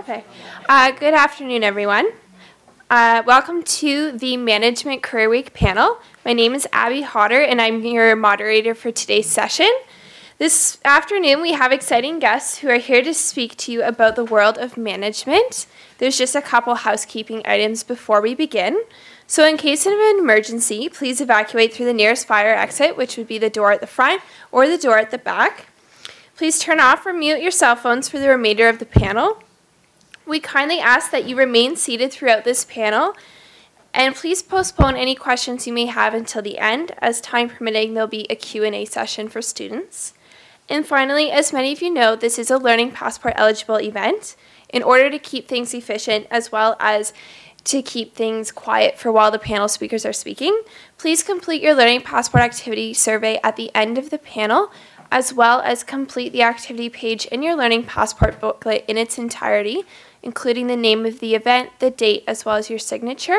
Okay. Good afternoon, everyone. Welcome to the Management Career Week panel. My name is Abby Hodder, and I'm your moderator for today's session. This afternoon, we have exciting guests who are here to speak to you about the world of management. There's just a couple housekeeping items before we begin. So in case of an emergency, please evacuate through the nearest fire exit, which would be the door at the front or the door at the back. Please turn off or mute your cell phones for the remainder of the panel. We kindly ask that you remain seated throughout this panel, and please postpone any questions you may have until the end. As time permitting, there'll be a Q&A session for students. And finally, as many of you know, this is a Learning Passport eligible event. In order to keep things efficient as well as to keep things quiet for while the panel speakers are speaking, please complete your Learning Passport activity survey at the end of the panel, as well as complete the activity page in your Learning Passport booklet in its entirety, including the name of the event, the date, as well as your signature,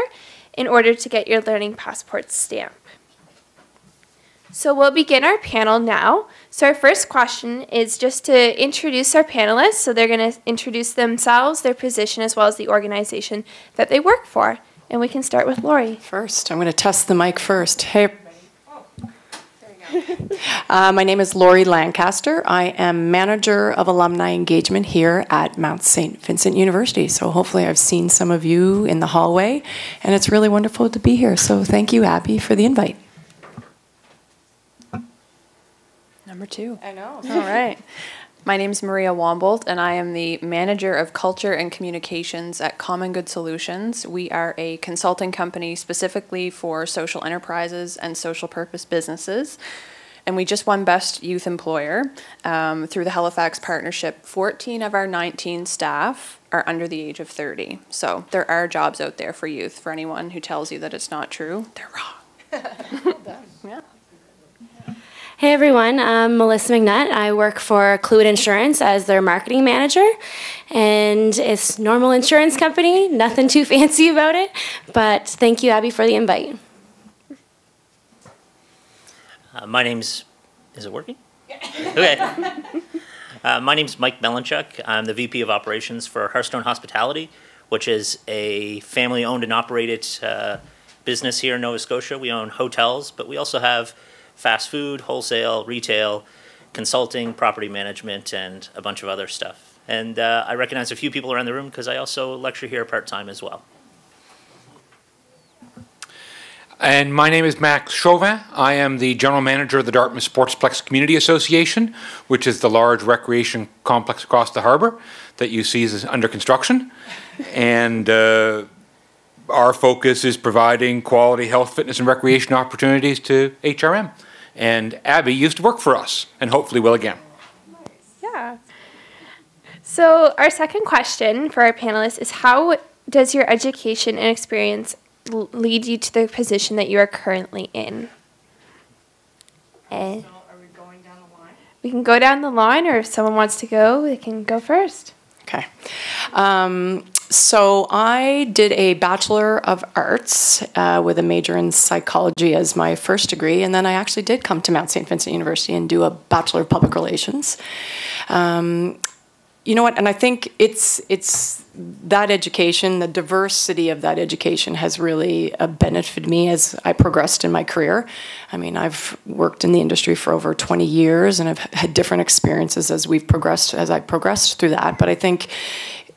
in order to get your Learning Passport stamp. So we'll begin our panel now. So our first question is just to introduce our panelists. So they're going to introduce themselves, their position, as well as the organization that they work for. And we can start with Lori. First, I'm going to test the mic first. Hey. My name is Lori Lancaster. I am manager of alumni engagement here at Mount St. Vincent University. So hopefully I've seen some of you in the hallway, and it's really wonderful to be here. So thank you, Abby, for the invite. Number two. I know. All right. My name is Maria Wombles, and I am the Manager of Culture and Communications at Common Good Solutions. We are a consulting company specifically for social enterprises and social purpose businesses. And we just won Best Youth Employer through the Halifax Partnership. 14 of our 19 staff are under the age of 30. So there are jobs out there for youth. For anyone who tells you that it's not true, they're wrong. Well done. Yeah. Hey everyone, I'm Melissa McNutt. I work for Clued Insurance as their marketing manager, and it's a normal insurance company, nothing too fancy about it, but thank you, Abby, for the invite. My name's, is it working? Okay. My name's Mike Mellenchuk. I'm the VP of Operations for Hearthstone Hospitality, which is a family-owned and operated business here in Nova Scotia. We own hotels, but we also have fast food, wholesale, retail, consulting, property management, and a bunch of other stuff. And I recognize a few people around the room because I also lecture here part-time as well. And my name is Mack Shova. I am the general manager of the Dartmouth Sportsplex Community Association, which is the large recreation complex across the harbour that you see is under construction. And our focus is providing quality health, fitness, and recreation opportunities to HRM. And Abby used to work for us, and hopefully will again. Yeah. So our second question for our panelists is, how does your education and experience lead you to the position that you are currently in? So are we going down the line? We can go down the line, or if someone wants to go, they can go first. Okay. So I did a Bachelor of Arts with a major in psychology as my first degree, and then I actually did come to Mount St. Vincent University and do a Bachelor of Public Relations. You know what, and I think it's that education, the diversity of that education has really benefited me as I progressed in my career. I mean, I've worked in the industry for over 20 years, and I've had different experiences as I progressed through that. But I think,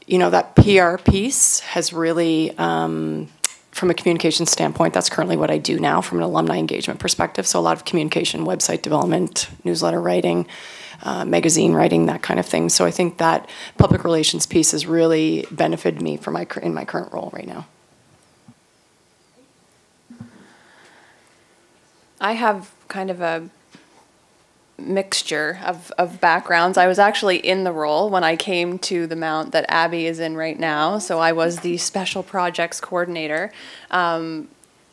you know, that PR piece has really, from a communication standpoint, that's currently what I do now from an alumni engagement perspective. So a lot of communication, website development, newsletter writing, magazine writing, that kind of thing. So I think that public relations piece has really benefited me for in my current role right now. I have kind of a mixture of backgrounds. I was actually in the role when I came to the Mount that Abby is in right now. So I was the special projects coordinator,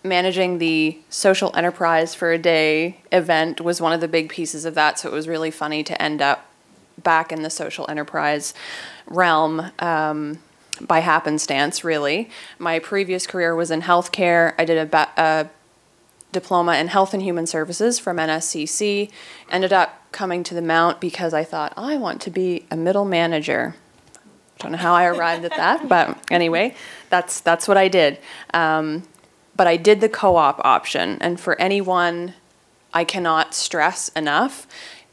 managing the social enterprise for a day event was one of the big pieces of that. So it was really funny to end up back in the social enterprise realm by happenstance, really. My previous career was in healthcare. I did a diploma in Health and Human Services from NSCC. Ended up coming to the Mount because I thought, I want to be a middle manager. Don't know how I arrived at that, but anyway, that's what I did. But I did the co-op option, and for anyone, I cannot stress enough,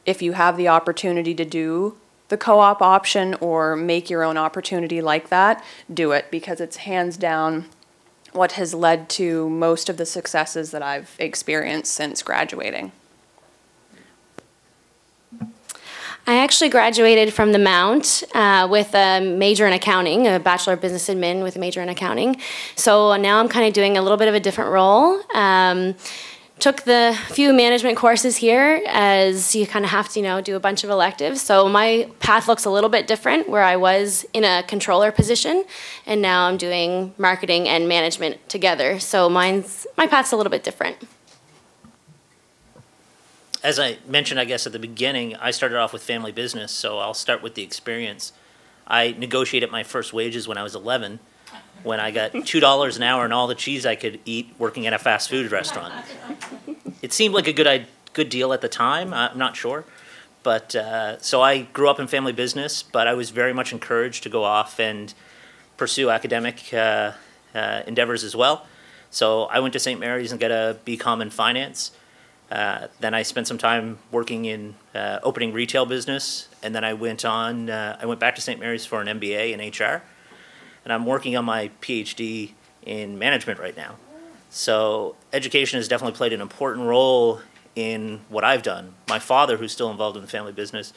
if you have the opportunity to do the co-op option or make your own opportunity like that, do it, because it's hands down what has led to most of the successes that I've experienced since graduating. I actually graduated from the Mount with a major in accounting, a Bachelor of Business Admin with a major in accounting. So now I'm kind of doing a little bit of a different role. Took the few management courses here, as you kind of have to, do a bunch of electives. So my path looks a little bit different, where I was in a controller position, and now I'm doing marketing and management together. So my path's a little bit different. As I mentioned, I guess, at the beginning, I started off with family business, so I'll start with the experience. I negotiated my first wages when I was 11, when I got $2 an hour and all the cheese I could eat working at a fast food restaurant. It seemed like a good deal at the time. I'm not sure. But so I grew up in family business, but I was very much encouraged to go off and pursue academic endeavors as well. So I went to St. Mary's and got a BCom in finance. Then I spent some time working in opening retail business, and then I went back to St. Mary's for an MBA in HR, and I'm working on my PhD in management right now. So education has definitely played an important role in what I've done. My father, who's still involved in the family business,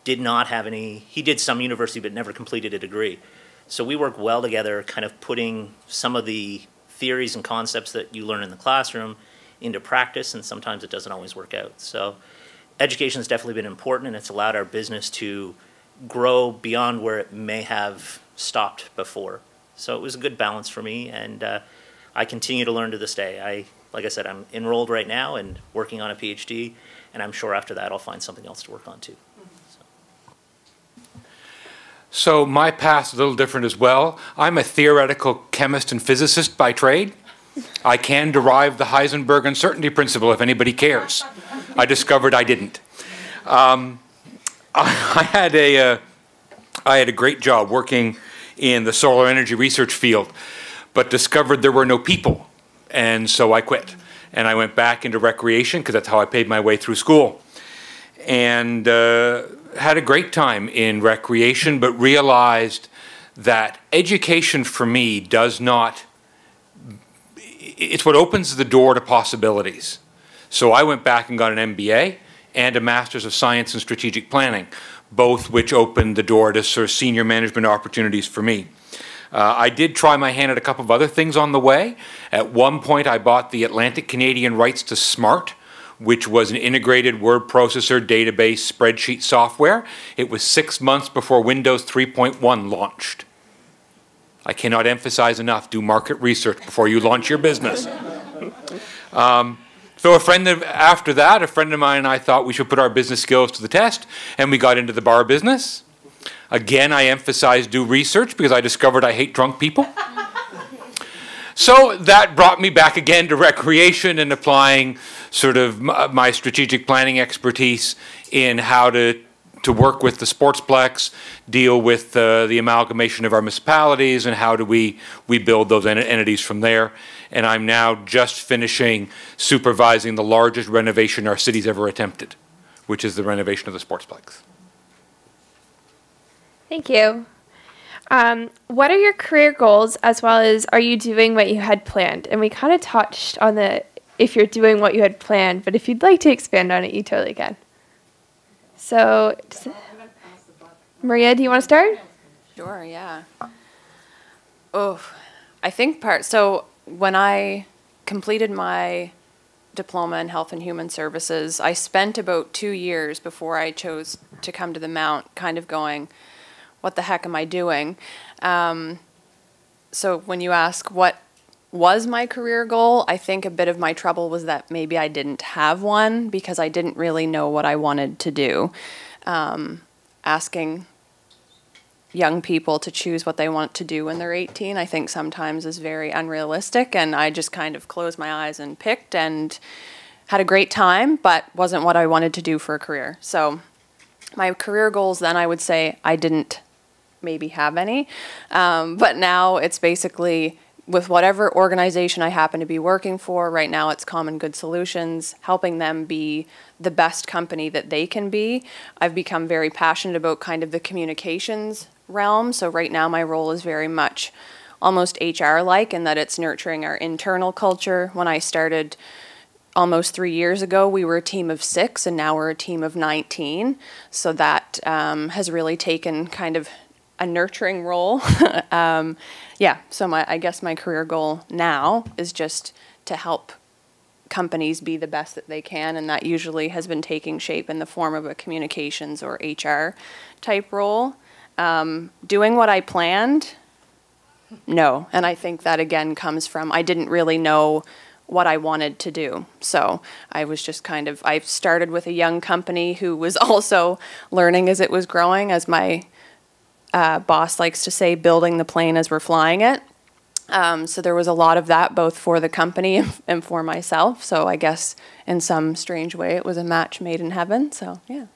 did not have he did some university but never completed a degree. So we work well together, kind of putting some of the theories and concepts that you learn in the classroom into practice, and sometimes it doesn't always work out. So education has definitely been important, and it's allowed our business to grow beyond where it may have stopped before. So it was a good balance for me, and I continue to learn to this day. Like I said, I'm enrolled right now and working on a PhD, and I'm sure after that I'll find something else to work on too. So my path's a little different as well. I'm a theoretical chemist and physicist by trade. I can derive the Heisenberg uncertainty principle if anybody cares. I discovered I didn't. I had a great job working in the solar energy research field, but discovered there were no people, and so I quit. And I went back into recreation, because that's how I paid my way through school. And had a great time in recreation, but realized that education for me does not, it's what opens the door to possibilities. So I went back and got an MBA and a Master's of Science in Strategic Planning, both which opened the door to sort of senior management opportunities for me. I did try my hand at a couple of other things on the way. At one point I bought the Atlantic Canadian rights to SMART, which was an integrated word processor database spreadsheet software. It was 6 months before Windows 3.1 launched. I cannot emphasize enough, do market research before you launch your business. So after that, a friend of mine and I thought we should put our business skills to the test, and we got into the bar business. Again, I emphasized do research because I discovered I hate drunk people. So that brought me back again to recreation and applying sort of my strategic planning expertise in how to work with the sportsplex, deal with the amalgamation of our municipalities, and how do we build those entities from there. And I'm now just finishing supervising the largest renovation our city's ever attempted, which is the renovation of the sportsplex. Thank you. What are your career goals, as well as are you doing what you had planned? And we kind of touched on if you're doing what you had planned, but if you'd like to expand on it, you totally can. So, Maria, do you want to start? Sure, yeah. Oh, I think so when I completed my diploma in Health and Human Services, I spent about 2 years before I chose to come to the Mount kind of going, what the heck am I doing? So when you ask what was my career goal, I think a bit of my trouble was that maybe I didn't have one because I didn't really know what I wanted to do. Asking young people to choose what they want to do when they're 18, I think sometimes is very unrealistic, and I just kind of closed my eyes and picked and had a great time, but wasn't what I wanted to do for a career. So my career goals then, I would say I didn't maybe have any. But now it's basically with whatever organization I happen to be working for. Right now it's Common Good Solutions, helping them be the best company that they can be. I've become very passionate about kind of the communications realm. So right now my role is very much almost HR-like in that it's nurturing our internal culture. When I started almost 3 years ago, we were a team of 6, and now we're a team of 19. So that has really taken kind of a nurturing role. Yeah, so I guess my career goal now is just to help companies be the best that they can, and that usually has been taking shape in the form of a communications or HR type role. Doing what I planned, no. And I think that again comes from I didn't really know what I wanted to do. So I was just kind of, I started with a young company who was also learning as it was growing, as my boss likes to say, building the plane as we're flying it. So there was a lot of that, both for the company and for myself. So I guess in some strange way, it was a match made in heaven. So yeah.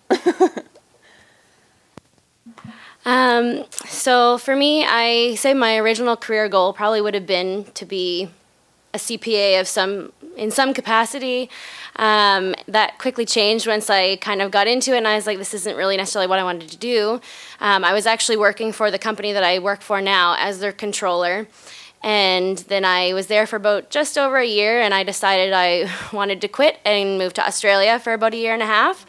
So for me, I say my original career goal probably would have been to be a CPA in some capacity. That quickly changed once I kind of got into it, and I was like, this isn't really necessarily what I wanted to do. I was actually working for the company that I work for now as their controller, and then I was there for about just over a year, and I decided I wanted to quit and move to Australia for about a year and a half.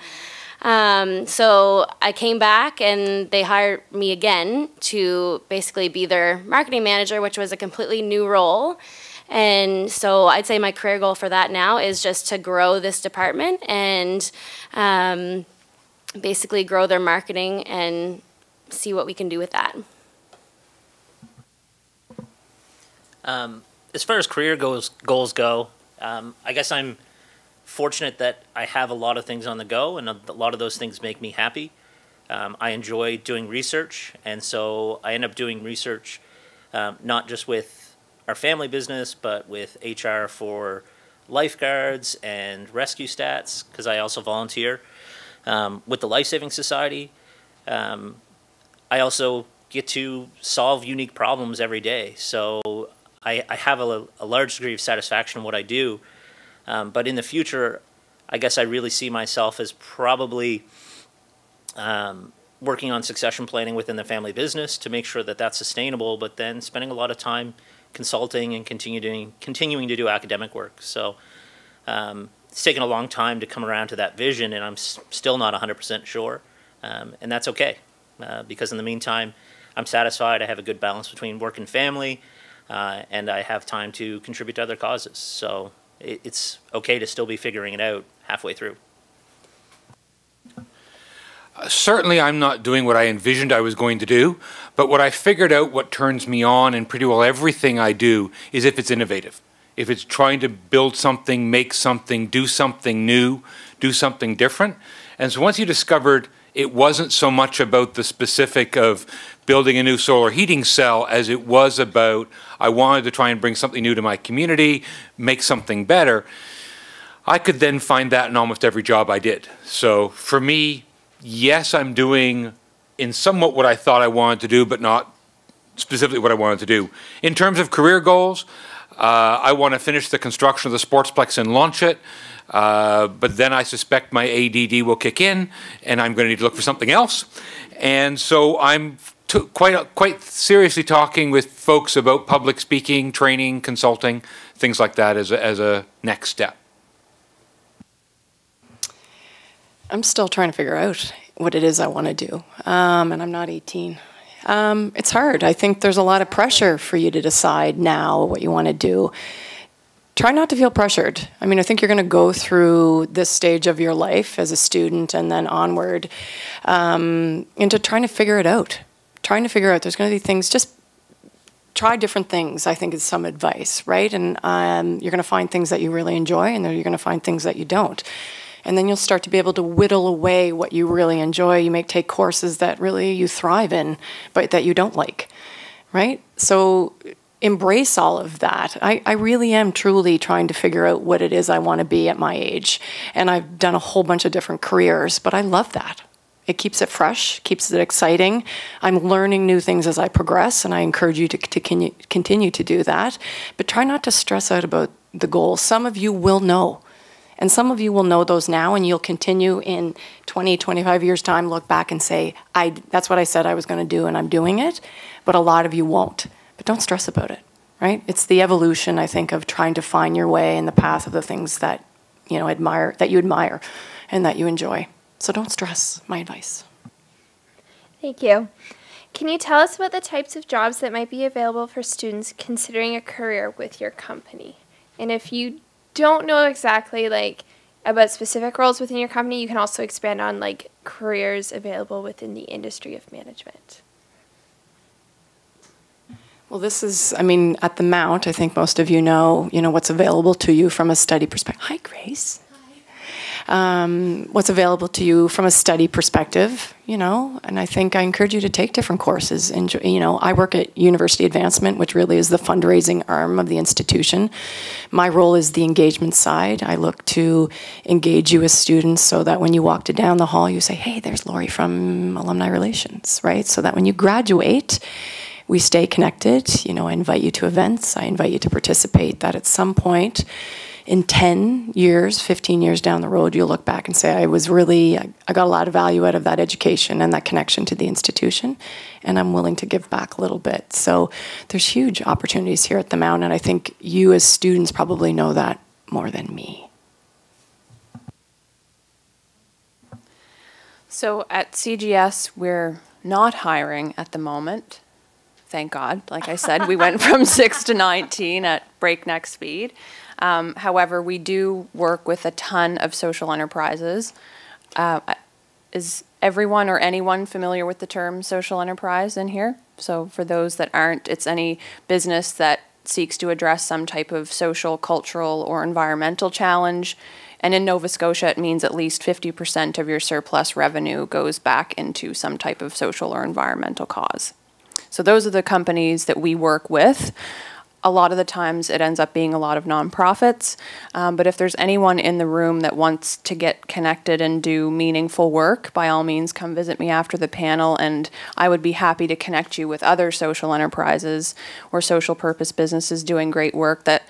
So I came back and they hired me again to basically be their marketing manager, which was a completely new role. And so I'd say my career goal for that now is just to grow this department and basically grow their marketing and see what we can do with that. As far as career goals go, I guess I'm fortunate that I have a lot of things on the go, and a lot of those things make me happy. I enjoy doing research, and so I end up doing research not just with our family business, but with HR for lifeguards and rescue stats, because I also volunteer with the Life Saving Society. I also get to solve unique problems every day, so I have a large degree of satisfaction in what I do. But in the future, I guess I really see myself as probably working on succession planning within the family business to make sure that that's sustainable, but then spending a lot of time consulting and continuing to do academic work. So it's taken a long time to come around to that vision, and I'm still not 100% sure. And that's okay, because in the meantime, I'm satisfied. I have a good balance between work and family, and I have time to contribute to other causes. So it's okay to still be figuring it out halfway through. Certainly I'm not doing what I envisioned I was going to do, but what I figured out what turns me on in pretty well everything I do is if it's innovative. If it's trying to build something, make something, do something new, do something different. And so once you discovered it wasn't so much about the specific of building a new solar heating cell as it was about I wanted to try and bring something new to my community, make something better, I could then find that in almost every job I did. So for me, yes, I'm doing in somewhat what I thought I wanted to do, but not specifically what I wanted to do. In terms of career goals, I want to finish the construction of the Sportsplex and launch it, but then I suspect my ADD will kick in, and I'm going to need to look for something else. And so I'm quite seriously talking with folks about public speaking, training, consulting, things like that as a next step. I'm still trying to figure out what it is I want to do, and I'm not 18. It's hard. I think there's a lot of pressure for you to decide now what you want to do. Try not to feel pressured. I mean, I think you're going to go through this stage of your life as a student and then onward into trying to figure it out. Trying to figure out there's going to be things, just try different things, I think is some advice, right? And you're going to find things that you really enjoy, and then you're going to find things that you don't. And then you'll start to be able to whittle away what you really enjoy. You may take courses that really you thrive in, but that you don't like, right? So embrace all of that. I really am truly trying to figure out what it is I want to be at my age. And I've done a whole bunch of different careers, but I love that. It keeps it fresh, keeps it exciting. I'm learning new things as I progress, and I encourage you to continue to do that. But try not to stress out about the goals. Some of you will know, and some of you will know those now, and you'll continue in 20, 25 years' time, look back and say, that's what I said I was going to do, and I'm doing it. But a lot of you won't. But don't stress about it, right? It's the evolution, I think, of trying to find your way in the path of the things that you admire and that you enjoy. So don't stress, my advice. Thank you. Can you tell us about the types of jobs that might be available for students considering a career with your company? And if you don't know exactly about specific roles within your company, you can also expand on careers available within the industry of management. Well, this is, at the Mount, I think most of you know what's available to you from a study perspective. Hi, Grace. What's available to you from a study perspective, and I think I encourage you to take different courses. And, I work at University Advancement, which really is the fundraising arm of the institution. My role is the engagement side. I look to engage you as students so that when you walk down the hall, you say, hey, there's Lori from Alumni Relations, right? So that when you graduate, we stay connected. I invite you to events. I invite you to participate, that at some point, in 10 years, 15 years down the road, you'll look back and say, I got a lot of value out of that education and that connection to the institution, and I'm willing to give back a little bit. So there's huge opportunities here at the Mount, and I think you as students probably know that more than me. So at CGS, we're not hiring at the moment. Thank God. Like I said, we went from 6 to 19 at breakneck speed. However, we do work with a ton of social enterprises. Is everyone or anyone familiar with the term social enterprise in here? So for those that aren't, it's any business that seeks to address some type of social, cultural, or environmental challenge. And in Nova Scotia, it means at least 50% of your surplus revenue goes back into some type of social or environmental cause. So those are the companies that we work with. A lot of the times it ends up being a lot of nonprofits, but if there's anyone in the room that wants to get connected and do meaningful work, by all means come visit me after the panel, and I would be happy to connect you with other social enterprises or social purpose businesses doing great work that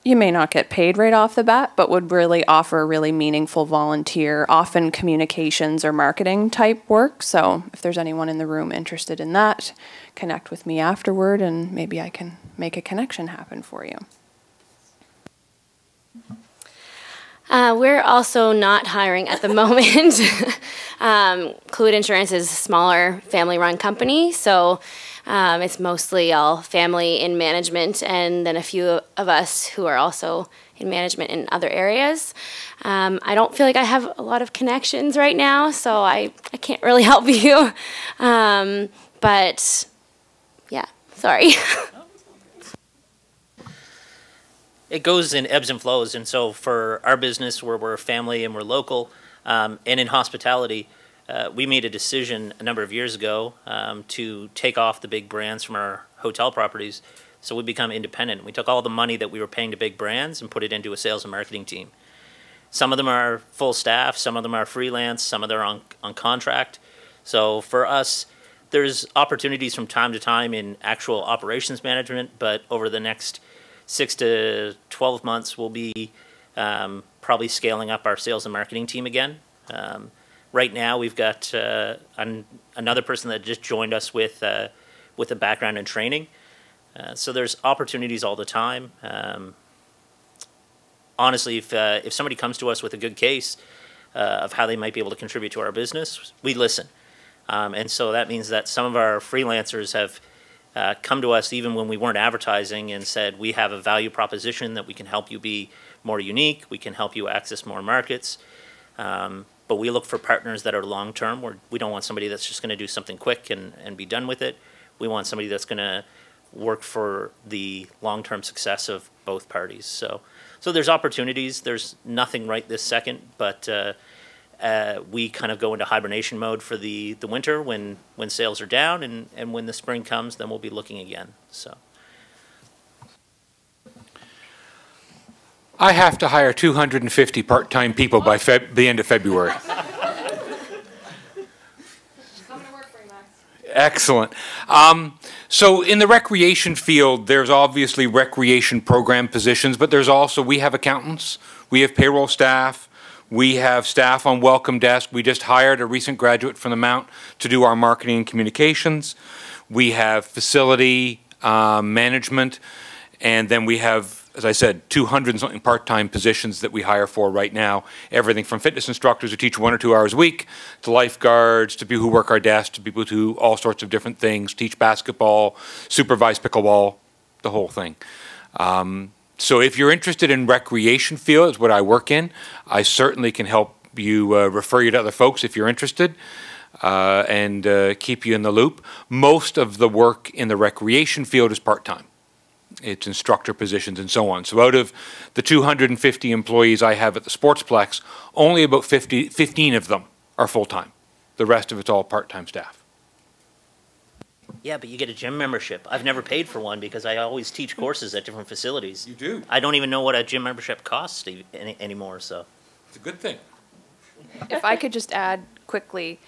you may not get paid right off the bat, but would really offer really meaningful volunteer, often communications or marketing type work. So if there's anyone in the room interested in that, connect with me afterward and maybe I can make a connection happen for you. We're also not hiring at the moment. CLWD Insurance is a smaller family-run company, so it's mostly all family in management, and then a few of us who are also in management in other areas. I don't feel like I have a lot of connections right now, so I can't really help you. But yeah, sorry. It goes in ebbs and flows, and so for our business, where we're a family and we're local, and in hospitality, we made a decision a number of years ago to take off the big brands from our hotel properties, so we become independent. We took all the money that we were paying to big brands and put it into a sales and marketing team. Some of them are full staff, some of them are freelance, some of them are on contract. So for us, there's opportunities from time to time in actual operations management, but over the next 6 to 12 months, we'll be probably scaling up our sales and marketing team again. Right now, we've got another person that just joined us with a background in training. So there's opportunities all the time. Honestly, if somebody comes to us with a good case of how they might be able to contribute to our business, we listen. And so that means that some of our freelancers have come to us even when we weren't advertising and said, we have a value proposition that we can help you be more unique, we can help you access more markets. But we look for partners that are long-term. We don't want somebody that's just going to do something quick and be done with it. We want somebody that's going to work for the long-term success of both parties. So there's opportunities. There's nothing right this second, but we kind of go into hibernation mode for the winter when sales are down, and when the spring comes, then we'll be looking again. So I have to hire 250 part-time people by the end of February. Excellent. So in the recreation field, there's obviously recreation program positions, but there's also, we have accountants, we have payroll staff, we have staff on welcome desk. We just hired a recent graduate from the Mount to do our marketing and communications. We have facility management, and then we have, as I said, 200 and something part-time positions that we hire for right now. Everything from fitness instructors who teach 1 or 2 hours a week, to lifeguards, to people who work our desk, to people who do all sorts of different things, teach basketball, supervise pickleball, the whole thing. So if you're interested in recreation field, is what I work in, I certainly can help you, refer you to other folks if you're interested, and keep you in the loop. Most of the work in the recreation field is part-time. It's instructor positions and so on. So out of the 250 employees I have at the Sportsplex, only about 15 of them are full-time. The rest of it's all part-time staff. Yeah, but you get a gym membership. I've never paid for one because I always teach courses at different facilities. You do? I don't even know what a gym membership costs anymore, so. It's a good thing. If I could just add quickly,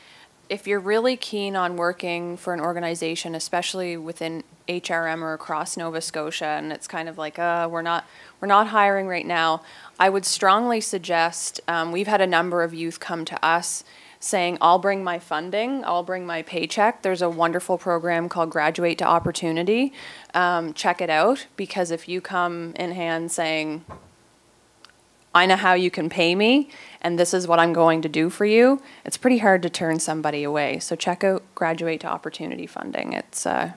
if you're really keen on working for an organization, especially within HRM or across Nova Scotia, and it's kind of like, we're not hiring right now, I would strongly suggest, we've had a number of youth come to us saying, I'll bring my funding, I'll bring my paycheck. There's a wonderful program called Graduate to Opportunity. Check it out, because if you come in hand saying, I know how you can pay me, and this is what I'm going to do for you, it's pretty hard to turn somebody away. So check out Graduate to Opportunity funding. It's a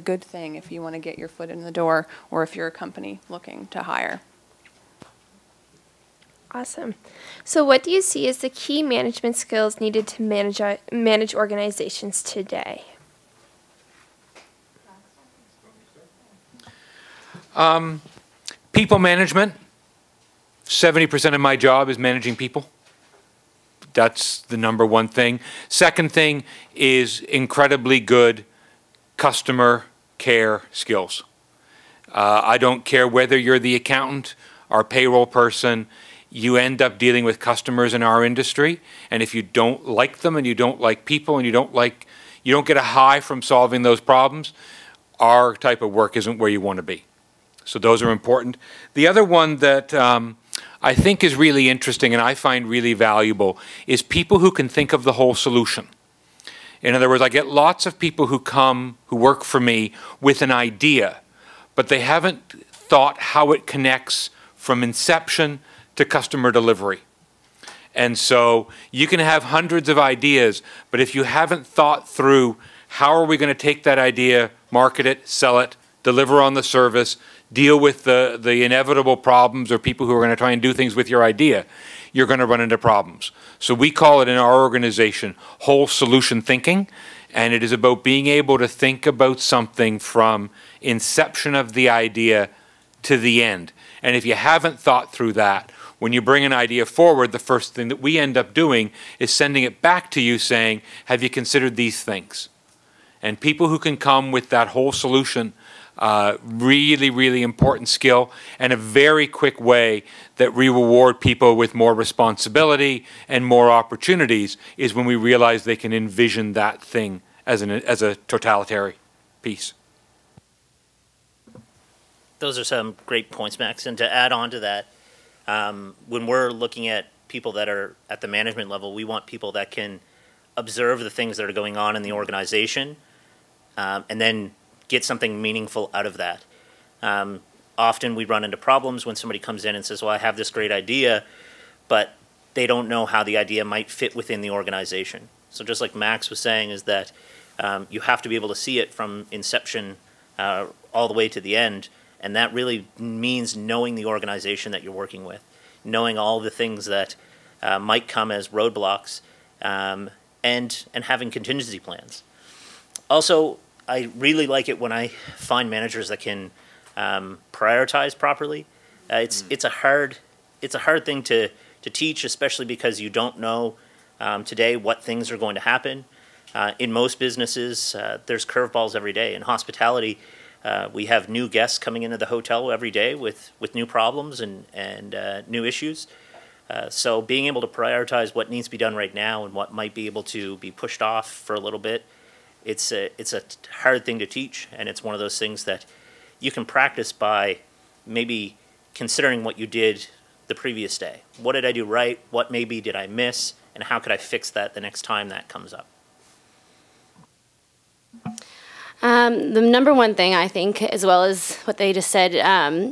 good thing if you want to get your foot in the door, or if you're a company looking to hire. Awesome. So what do you see as the key management skills needed to manage organizations today? People management. 70% of my job is managing people. That's the #1 thing. Second thing is incredibly good customer care skills. I don't care whether you're the accountant or payroll person, you end up dealing with customers in our industry, and if you don't like them and you don't like people and you don't get a high from solving those problems, our type of work isn't where you want to be. So those are important. The other one that I think is really interesting and I find really valuable is people who can think of the whole solution. In other words, I get lots of people who work for me with an idea, but they haven't thought how it connects from inception to customer delivery. And so you can have hundreds of ideas, but if you haven't thought through how are we going to take that idea, market it, sell it, deliver on the service, deal with the inevitable problems or people who are going to try and do things with your idea, you're going to run into problems. So we call it in our organization whole solution thinking, and it is about being able to think about something from inception of the idea to the end. And if you haven't thought through that, when you bring an idea forward, the first thing that we end up doing is sending it back to you saying, have you considered these things? And people who can come with that whole solution, really, really important skill, and a very quick way that we reward people with more responsibility and more opportunities is when we realize they can envision that thing as a totalitarian piece. Those are some great points, Max. And to add on to that, when we're looking at people that are at the management level, we want people that can observe the things that are going on in the organization and then get something meaningful out of that. Often we run into problems when somebody comes in and says, well, I have this great idea, but they don't know how the idea might fit within the organization. So just like Max was saying, is that you have to be able to see it from inception all the way to the end. And that really means knowing the organization that you're working with, knowing all the things that might come as roadblocks, and having contingency plans. Also, I really like it when I find managers that can prioritize properly. It's a hard thing to teach, especially because you don't know today what things are going to happen. In most businesses, there's curveballs every day. In hospitality, we have new guests coming into the hotel every day with new problems and new issues. So being able to prioritize what needs to be done right now and what might be able to be pushed off for a little bit it's a hard thing to teach, and it's one of those things that you can practice by maybe considering what you did the previous day. What did I do right? What maybe did I miss? And how could I fix that the next time that comes up? The number one thing I think, as well as what they just said,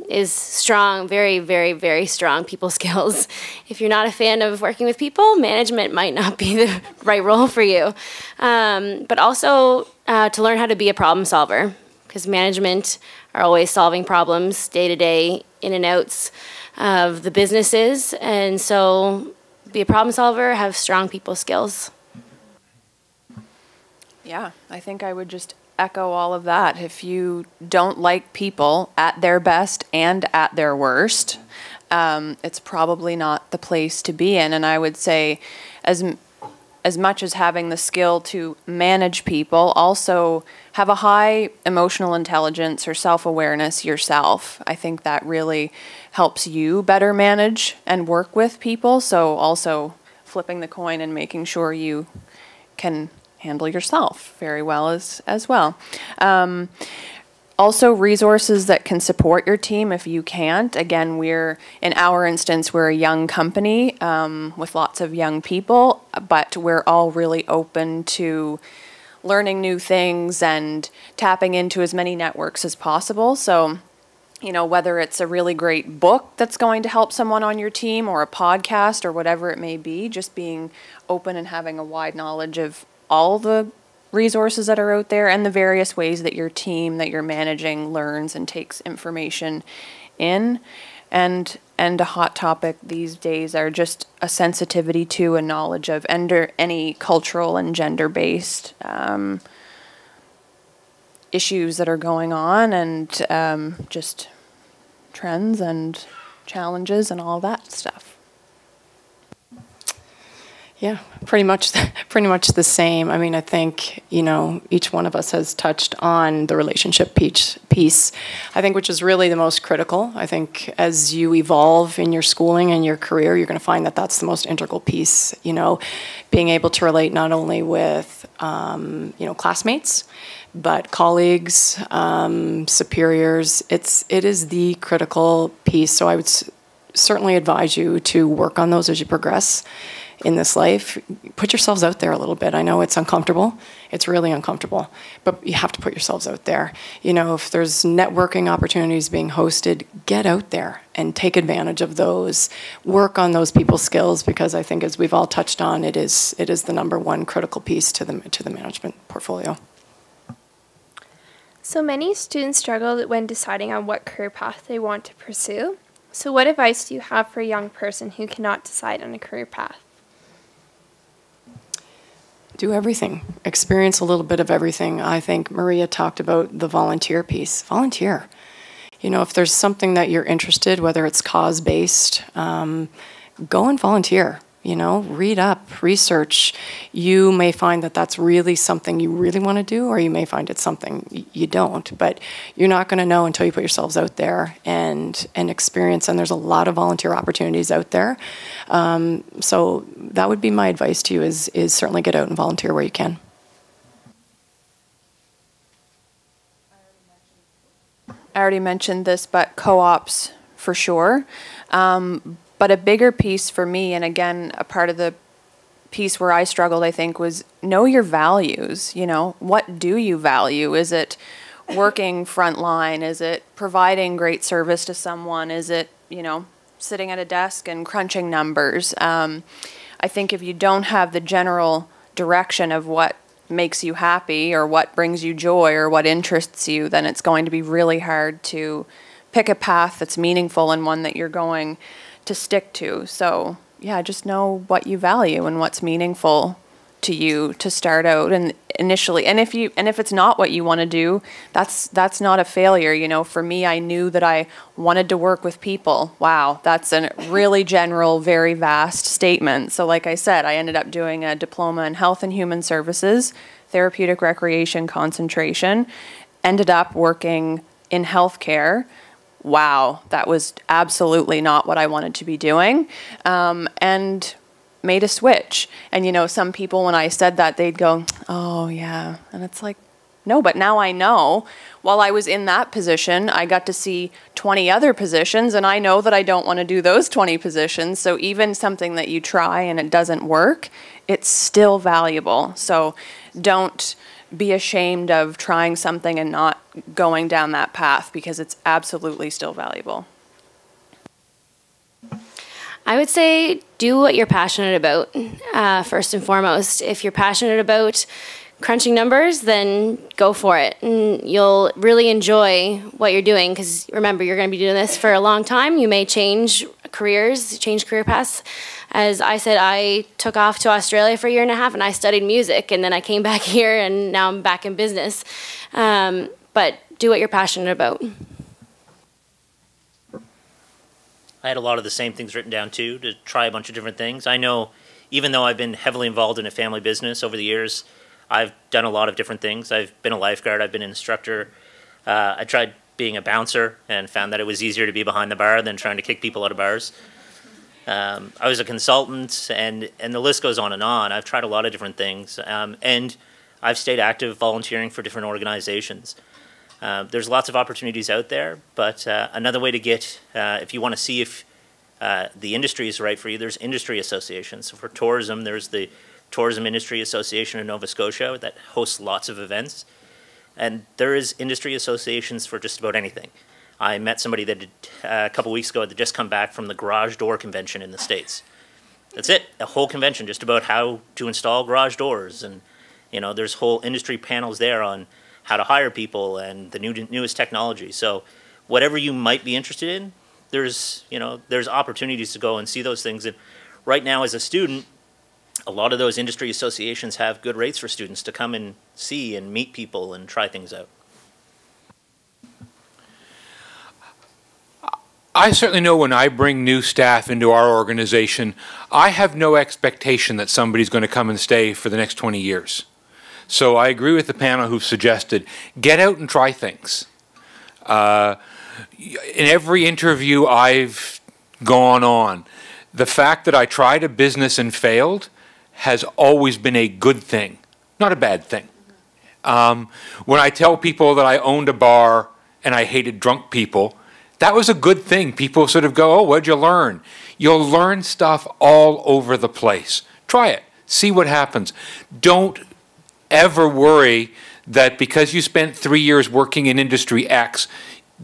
is strong, very, very, very strong people skills. If you're not a fan of working with people, management might not be the right role for you. But also to learn how to be a problem solver, because management are always solving problems day to day, in and outs of the businesses. And so be a problem solver, have strong people skills. Yeah, I think I would just echo all of that. If you don't like people at their best and at their worst, it's probably not the place to be in. And I would say as much as having the skill to manage people, also have a high emotional intelligence or self-awareness yourself. I think that really helps you better manage and work with people. So also flipping the coin and making sure you can handle yourself very well as well. Also resources that can support your team if you can't. Again, in our instance, we're a young company with lots of young people, but we're all really open to learning new things and tapping into as many networks as possible. So, you know, whether it's a really great book that's going to help someone on your team or a podcast or whatever it may be, just being open and having a wide knowledge of all the resources that are out there and the various ways that your team that you're managing learns and takes information in. And a hot topic these days are just a sensitivity to and knowledge of any cultural and gender-based issues that are going on, and just trends and challenges and all that stuff. Yeah, pretty much the same. I mean, I think, you know, each one of us has touched on the relationship piece, I think, which is really the most critical. I think as you evolve in your schooling and your career, you're going to find that that's the most integral piece, you know, being able to relate not only with, you know, classmates, but colleagues, superiors. It is the critical piece. So I would certainly advise you to work on those as you progress in this life. Put yourselves out there a little bit. I know it's uncomfortable. It's really uncomfortable, but you have to put yourselves out there. You know, if there's networking opportunities being hosted, get out there and take advantage of those. Work on those people skills, because I think, as we've all touched on, it is the number one critical piece to the management portfolio. So many students struggle when deciding on what career path they want to pursue. So what advice do you have for a young person who cannot decide on a career path? Do everything. Experience a little bit of everything. I think Maria talked about the volunteer piece. Volunteer. You know, if there's something that you're interested, whether it's cause-based, go and volunteer. You know, read up, research. You may find that that's really something you really want to do, or you may find it's something you don't. But you're not going to know until you put yourselves out there and experience. And there's a lot of volunteer opportunities out there. So that would be my advice to you: is certainly get out and volunteer where you can. I already mentioned this, but co-ops for sure. But a bigger piece for me, and again, a part of the piece where I struggled, I think, was know your values. You know, what do you value? Is it working frontline? Is it providing great service to someone? Is it, you know, sitting at a desk and crunching numbers? I think if you don't have the general direction of what makes you happy or what brings you joy or what interests you, then it's going to be really hard to pick a path that's meaningful and one that you're going to stick to. So yeah, just know what you value and what's meaningful to you to start out and initially. And if it's not what you want to do, that's not a failure. You know, for me, I knew that I wanted to work with people. Wow, that's a really general, very vast statement. So like I said, I ended up doing a diploma in health and human services, therapeutic recreation concentration, ended up working in healthcare. Wow, that was absolutely not what I wanted to be doing, and made a switch. And you know, some people, when I said that, they'd go, oh yeah. And it's like, no, but now I know. While I was in that position, I got to see 20 other positions, and I know that I don't want to do those 20 positions. So even something that you try and it doesn't work, it's still valuable. So don't be ashamed of trying something and not going down that path, because it's absolutely still valuable. I would say do what you're passionate about, first and foremost. If you're passionate about crunching numbers, then go for it. And you'll really enjoy what you're doing, because remember, you're going to be doing this for a long time. You may change careers, change career paths. As I said, I took off to Australia for a year and a half and I studied music, and then I came back here and now I'm back in business. But do what you're passionate about. I had a lot of the same things written down too, to try a bunch of different things. I know, even though I've been heavily involved in a family business over the years, I've done a lot of different things. I've been a lifeguard, I've been an instructor. I tried being a bouncer and found that it was easier to be behind the bar than trying to kick people out of bars. I was a consultant, and the list goes on and on. I've tried a lot of different things, and I've stayed active volunteering for different organizations. There's lots of opportunities out there, but another way to get, if you want to see if the industry is right for you, there's industry associations. So for tourism, there's the Tourism Industry Association in Nova Scotia that hosts lots of events. And there is industry associations for just about anything. I met somebody that did, a couple weeks ago that had just come back from the garage door convention in the States. That's it, a whole convention just about how to install garage doors. And you know, there's whole industry panels there on how to hire people and the newest technology. So whatever you might be interested in, there's opportunities to go and see those things. And right now as a student, a lot of those industry associations have good rates for students to come and see and meet people and try things out. I certainly know when I bring new staff into our organization, I have no expectation that somebody's going to come and stay for the next 20 years. So I agree with the panel who've suggested, get out and try things. In every interview I've gone on, the fact that I tried a business and failed has always been a good thing, not a bad thing. When I tell people that I owned a bar and I hated drunk people, that was a good thing. People sort of go, oh, what'd you learn? You'll learn stuff all over the place. Try it. See what happens. Don't ever worry that because you spent 3 years working in industry X,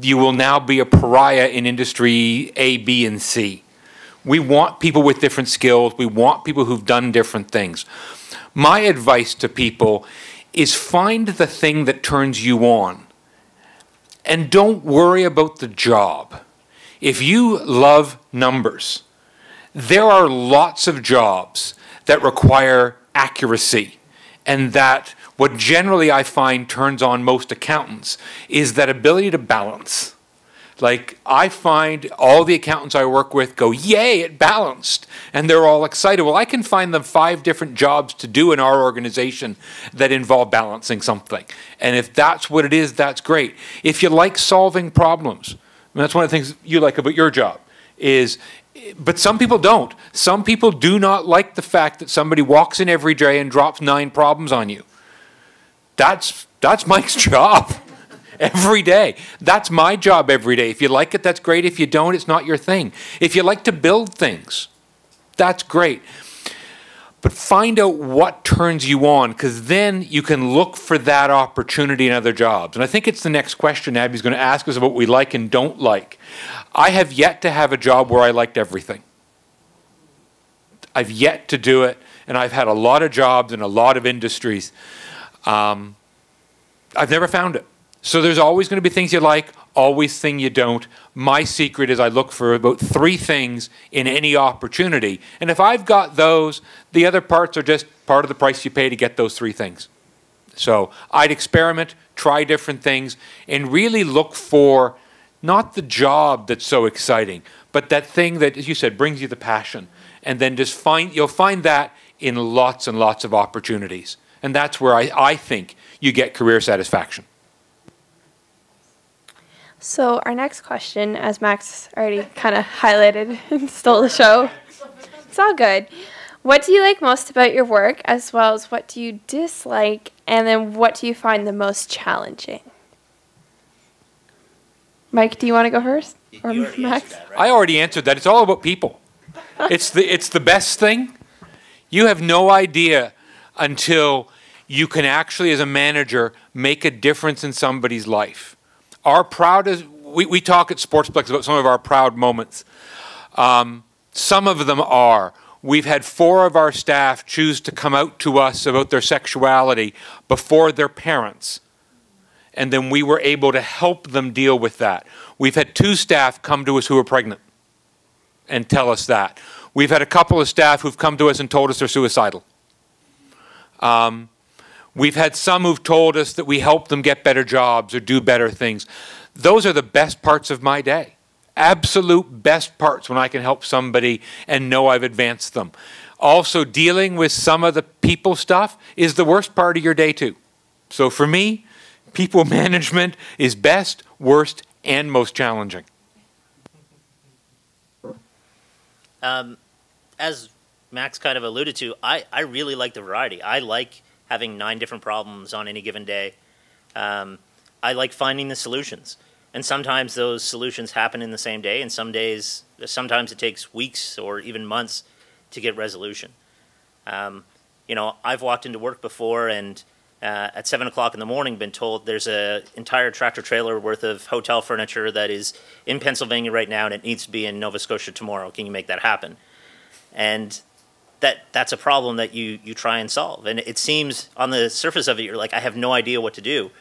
you will now be a pariah in industry A, B, and C. We want people with different skills. We want people who've done different things. My advice to people is find the thing that turns you on. And don't worry about the job. If you love numbers, there are lots of jobs that require accuracy, and that what generally I find turns on most accountants is that ability to balance. Like, I find all the accountants I work with go, yay, it balanced. And they're all excited. Well, I can find them 5 different jobs to do in our organization that involve balancing something. And if that's what it is, that's great. If you like solving problems, and that's one of the things you like about your job, but some people don't. Some people do not like the fact that somebody walks in every day and drops 9 problems on you. That's Mike's job. Every day. That's my job every day. If you like it, that's great. If you don't, it's not your thing. If you like to build things, that's great. But find out what turns you on, because then you can look for that opportunity in other jobs. And I think it's the next question Abby's going to ask us about what we like and don't like. I have yet to have a job where I liked everything. I've yet to do it, and I've had a lot of jobs in a lot of industries. I've never found it. So there's always going to be things you like, always things you don't. My secret is I look for about 3 things in any opportunity. And if I've got those, the other parts are just part of the price you pay to get those 3 things. So I'd experiment, try different things, and really look for not the job that's so exciting, but that thing that, as you said, brings you the passion. And then just you'll find that in lots and lots of opportunities. And that's where I think you get career satisfaction. So our next question, as Max already kind of highlighted and stole the show, it's all good. What do you like most about your work, as well as what do you dislike, and then what do you find the most challenging? Mike, do you want to go first? Or You already Max? answered that, right? I already answered that. It's all about people. It's the best thing. You have no idea until you can actually, as a manager, make a difference in somebody's life. Our proudest, we talk at Sportsplex about some of our proud moments. Some of them are, we've had 4 of our staff choose to come out to us about their sexuality before their parents. And then we were able to help them deal with that. We've had 2 staff come to us who are pregnant and tell us that. We've had a couple of staff who've come to us and told us they're suicidal. We've had some who've told us that we help them get better jobs or do better things. Those are the best parts of my day. Absolute best parts when I can help somebody and know I've advanced them. Also, dealing with some of the people stuff is the worst part of your day too. So for me, people management is best, worst, and most challenging. As Max kind of alluded to, I really like the variety. I like having 9 different problems on any given day. I like finding the solutions. And sometimes those solutions happen in the same day, and sometimes it takes weeks or even months to get resolution. You know, I've walked into work before and at 7 o'clock in the morning been told there's an entire tractor trailer worth of hotel furniture that is in Pennsylvania right now and it needs to be in Nova Scotia tomorrow. Can you make that happen? And that's a problem that you try and solve. And it seems on the surface of it, you're like, I have no idea what to do.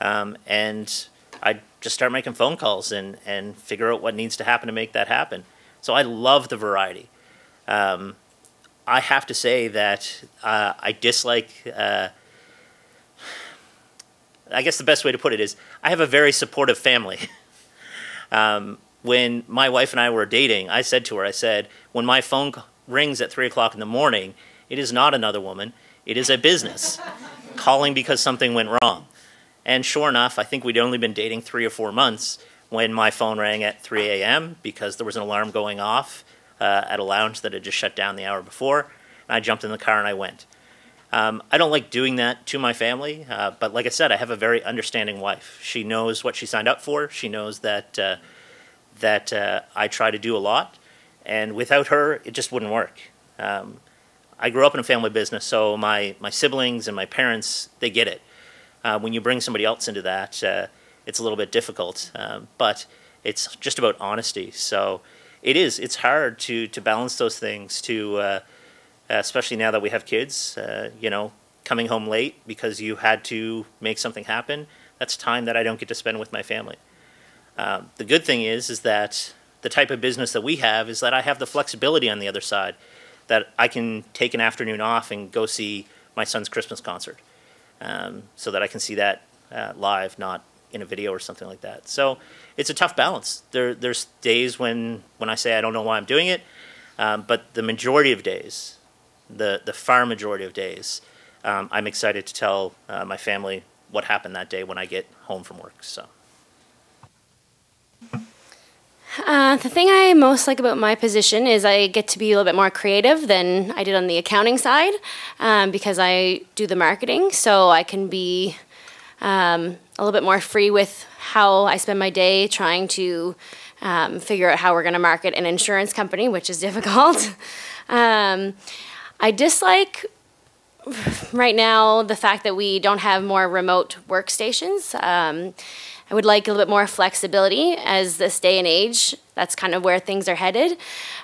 And I just start making phone calls and figure out what needs to happen to make that happen. So I love the variety. I have to say that I dislike, I guess the best way to put it is, I have a very supportive family. When my wife and I were dating, I said to her, I said, when my phone rings at 3 o'clock in the morning, it is not another woman, it is a business calling because something went wrong. And sure enough, I think we'd only been dating 3 or 4 months when my phone rang at 3 a.m. because there was an alarm going off at a lounge that had just shut down the hour before. And I jumped in the car and I went. I don't like doing that to my family, but like I said, I have a very understanding wife. She knows what she signed up for. She knows that I try to do a lot, and without her, it just wouldn't work. I grew up in a family business, so my siblings and my parents, they get it. When you bring somebody else into that, it's a little bit difficult, but it's just about honesty. So it's hard to balance those things, especially now that we have kids, you know, coming home late because you had to make something happen. That's time that I don't get to spend with my family. The good thing is that the type of business that we have is that I have the flexibility on the other side, that I can take an afternoon off and go see my son's Christmas concert, so that I can see that live, not in a video or something like that. So it's a tough balance. There's days when I say I don't know why I'm doing it, but the majority of days, the far majority of days, I'm excited to tell my family what happened that day when I get home from work. So. The thing I most like about my position is I get to be a little bit more creative than I did on the accounting side, because I do the marketing, so I can be a little bit more free with how I spend my day trying to figure out how we're going to market an insurance company, which is difficult. I dislike right now the fact that we don't have more remote workstations. I would like a little bit more flexibility as this day and age. That's kind of where things are headed.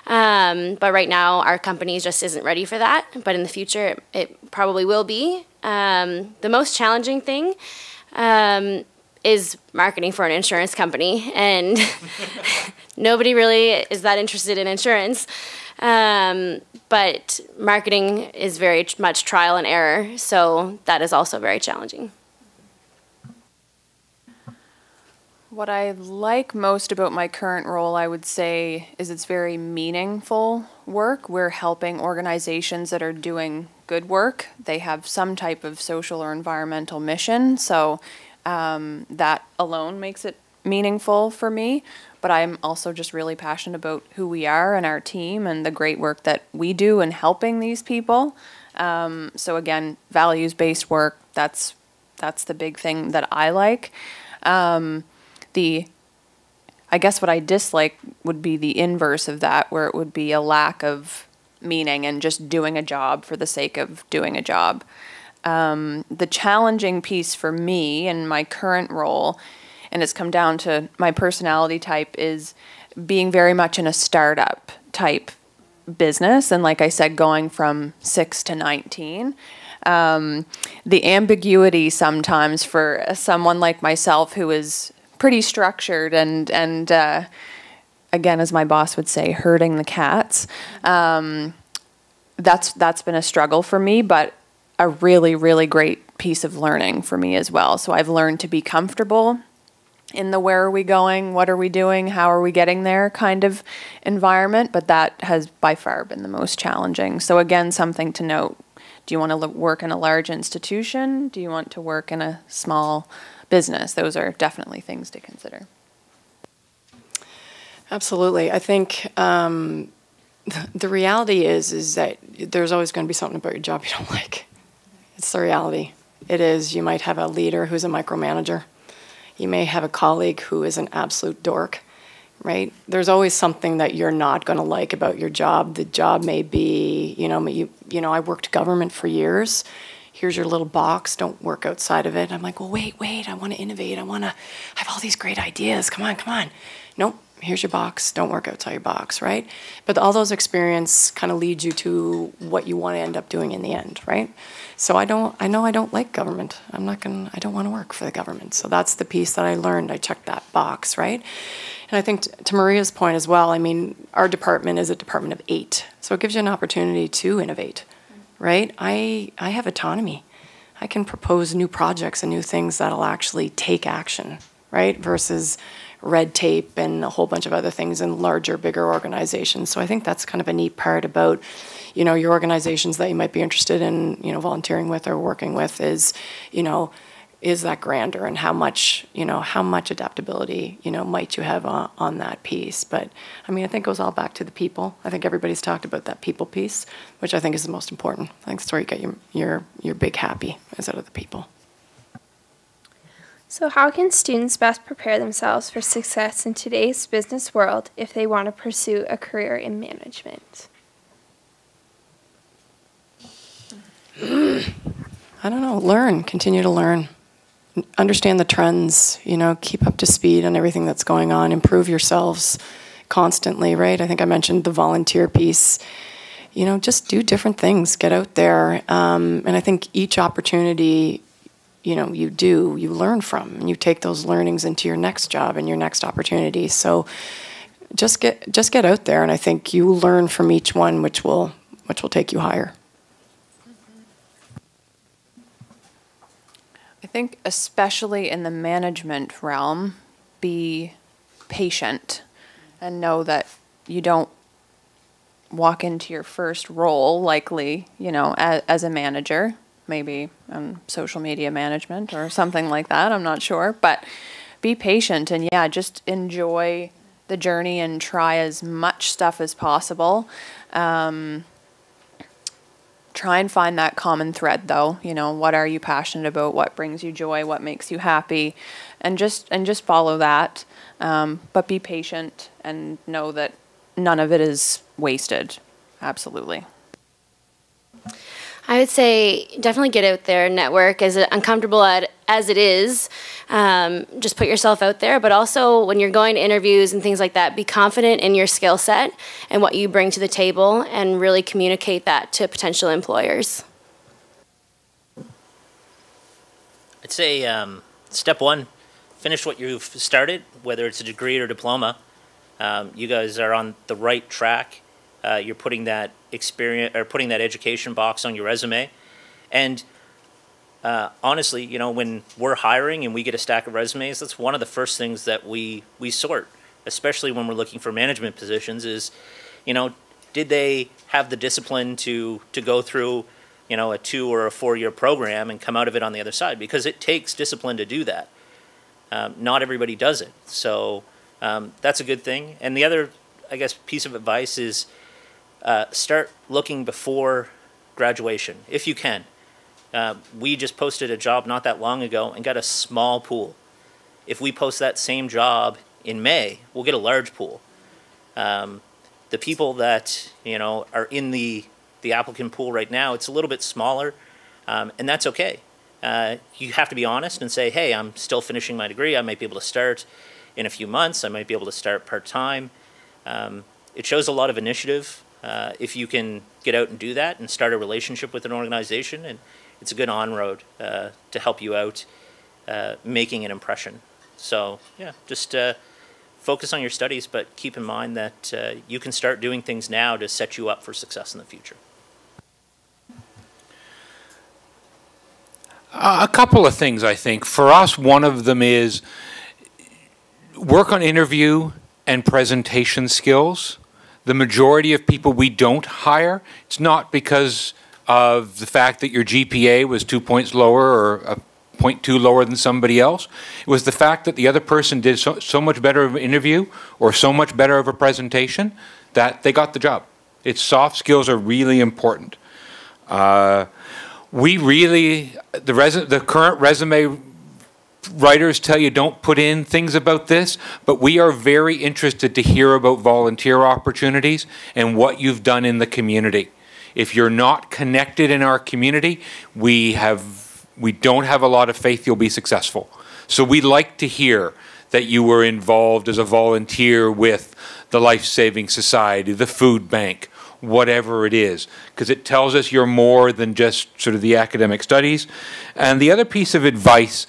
But right now, our company just isn't ready for that. But in the future, it probably will be. The most challenging thing is marketing for an insurance company. And nobody really is that interested in insurance. But marketing is very much trial and error. So that is also very challenging. What I like most about my current role, I would say, is it's very meaningful work. We're helping organizations that are doing good work. They have some type of social or environmental mission, so that alone makes it meaningful for me, but I'm also just really passionate about who we are and our team and the great work that we do in helping these people. So again, values-based work, that's the big thing that I like. I guess what I dislike would be the inverse of that, where it would be a lack of meaning and just doing a job for the sake of doing a job. The challenging piece for me in my current role, and it's come down to my personality type, is being very much in a startup type business. And like I said, going from 6 to 19. The ambiguity sometimes for someone like myself who is pretty structured and again, as my boss would say, herding the cats. That's been a struggle for me, but a really, really great piece of learning for me as well. So I've learned to be comfortable in the where are we going, what are we doing, how are we getting there kind of environment, but that has by far been the most challenging. So again, something to note. Do you want to work in a large institution? Do you want to work in a small business? Those are definitely things to consider. Absolutely. I think the reality is that there's always going to be something about your job you don't like. It's the reality. It is. You might have a leader who's a micromanager. You may have a colleague who is an absolute dork, right? There's always something that you're not going to like about your job. The job may be, you know, I worked government for years. Here's your little box. Don't work outside of it. I'm like, well, wait. I want to innovate. I want to have all these great ideas. Come on. Nope. Here's your box. Don't work outside your box, right? But all those experience kind of leads you to what you want to end up doing in the end, right? So I know I don't like government. I don't want to work for the government. So that's the piece that I learned. I checked that box, right? And I think to Maria's point as well, I mean, our department is a department of 8. So it gives you an opportunity to innovate, right? I have autonomy. I can propose new projects and new things that'll actually take action, right? Versus red tape and a whole bunch of other things in larger, bigger organizations. So I think that's kind of a neat part about, you know, your organizations that you might be interested in, you know, volunteering with or working with is, you know, is that grander and how much adaptability, you know, might you have on that piece. But I mean, I think it goes all back to the people. I think everybody's talked about that people piece, which I think is the most important. I think that's where you get your big happy is out of the people. So how can students best prepare themselves for success in today's business world if they want to pursue a career in management? I don't know, continue to learn. Understand the trends, you know, keep up to speed on everything that's going on, improve yourselves constantly, right? I think I mentioned the volunteer piece. You know, just do different things, get out there. And I think each opportunity, you know, you learn from, and you take those learnings into your next job and your next opportunity. So just get out there, and I think you learn from each one, which will take you higher. I think especially in the management realm, be patient and know that you don't walk into your first role likely, you know, as a manager, maybe social media management or something like that, I'm not sure, but be patient and yeah, just enjoy the journey and try as much stuff as possible. Try and find that common thread though, you know, what are you passionate about, what brings you joy, what makes you happy, and just follow that, but be patient and know that none of it is wasted. Absolutely. I would say definitely get out there, network, as uncomfortable as it is. Just put yourself out there, but also when you're going to interviews and things like that, be confident in your skill set and what you bring to the table and really communicate that to potential employers. I'd say step one, finish what you've started, whether it's a degree or diploma. You guys are on the right track. You're putting that experience or putting that education box on your resume, and honestly, you know, when we're hiring and we get a stack of resumes, that's one of the first things that we sort, especially when we're looking for management positions. Is, you know, did they have the discipline to go through, you know, a 2 or a 4 year program and come out of it on the other side? Because it takes discipline to do that. Not everybody does it. So that's a good thing. And the other, I guess, piece of advice is start looking before graduation, if you can. We just posted a job not that long ago and got a small pool. If we post that same job in May, we'll get a large pool. The people that are in the applicant pool right now, it's a little bit smaller, and that's okay. You have to be honest and say, hey, I'm still finishing my degree. I might be able to start in a few months. I might be able to start part-time. It shows a lot of initiative if you can get out and do that and start a relationship with an organization, and it's a good on-road to help you out making an impression. So yeah, just focus on your studies, but keep in mind that you can start doing things now to set you up for success in the future. A couple of things, I think. For us, one of them is work on interview and presentation skills. The majority of people we don't hire, it's not because of the fact that your GPA was 2 points lower or 0.2 lower than somebody else. It was the fact that the other person did so much better of an interview or so much better of a presentation that they got the job. Its soft skills are really important. The current resume writers tell you don't put in things about this, but we are very interested to hear about volunteer opportunities and what you've done in the community. If you're not connected in our community, we don't have a lot of faith you'll be successful. So we'd like to hear that you were involved as a volunteer with the Life Saving Society, the food bank, whatever it is, because it tells us you're more than just sort of the academic studies. And the other piece of advice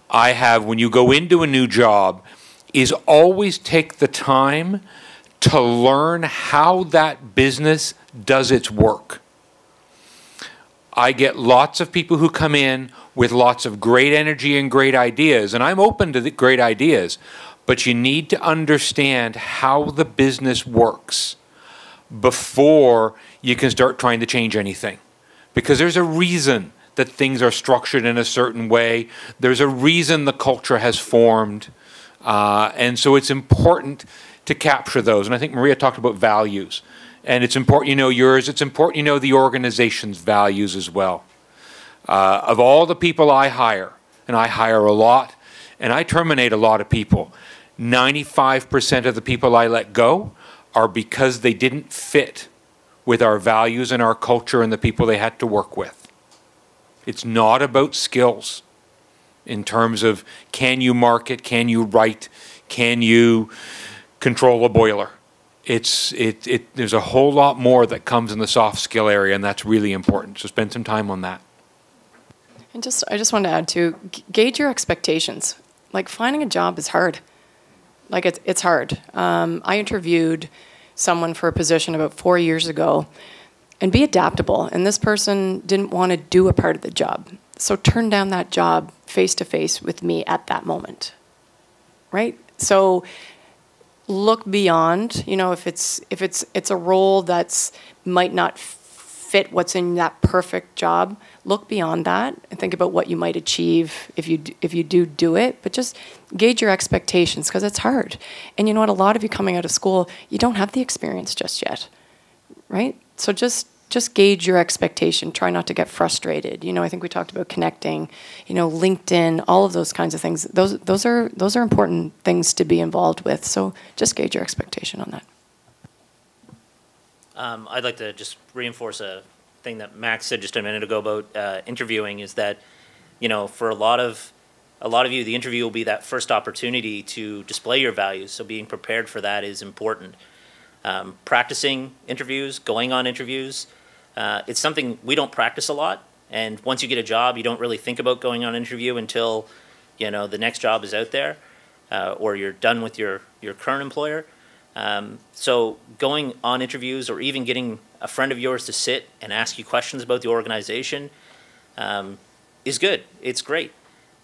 I have when you go into a new job is always take the time to learn how that business does its work. I get lots of people who come in with lots of great energy and great ideas, and I'm open to the great ideas, but you need to understand how the business works before you can start trying to change anything. Because there's a reason that things are structured in a certain way. There's a reason the culture has formed. And so it's important to capture those. And I think Maria talked about values. And it's important you know yours. It's important you know the organization's values as well. Of all the people I hire, and I hire a lot, and I terminate a lot of people, 95% of the people I let go are because they didn't fit with our values and our culture and the people they had to work with. It's not about skills in terms of can you market, can you write, can you control a boiler. There's a whole lot more that comes in the soft skill area, and that's really important. So spend some time on that. And I just want to add to gauge your expectations. Like finding a job is hard. Like it's hard. I interviewed someone for a position about 4 years ago, and be adaptable. And this person didn't want to do a part of the job, so turn down that job face to face with me at that moment. Right? So look beyond. You know, if it's a role that's might not fit what's in that perfect job, look beyond that and think about what you might achieve if you do it. But just gauge your expectations, because it's hard. And you know what? A lot of you coming out of school, you don't have the experience just yet, right? So just gauge your expectation. Try not to get frustrated. You know, I think we talked about connecting. You know, LinkedIn, all of those kinds of things. Those are important things to be involved with. So just gauge your expectation on that. I'd like to just reinforce a thing that Max said just a minute ago about interviewing, is that, you know, for a lot of you, the interview will be that first opportunity to display your values. So being prepared for that is important. Practicing interviews, going on interviews, it's something we don't practice a lot. And once you get a job, you don't really think about going on an interview until, you know, the next job is out there, or you're done with your current employer. So going on interviews, or even getting a friend of yours to sit and ask you questions about the organization, is good. It's great.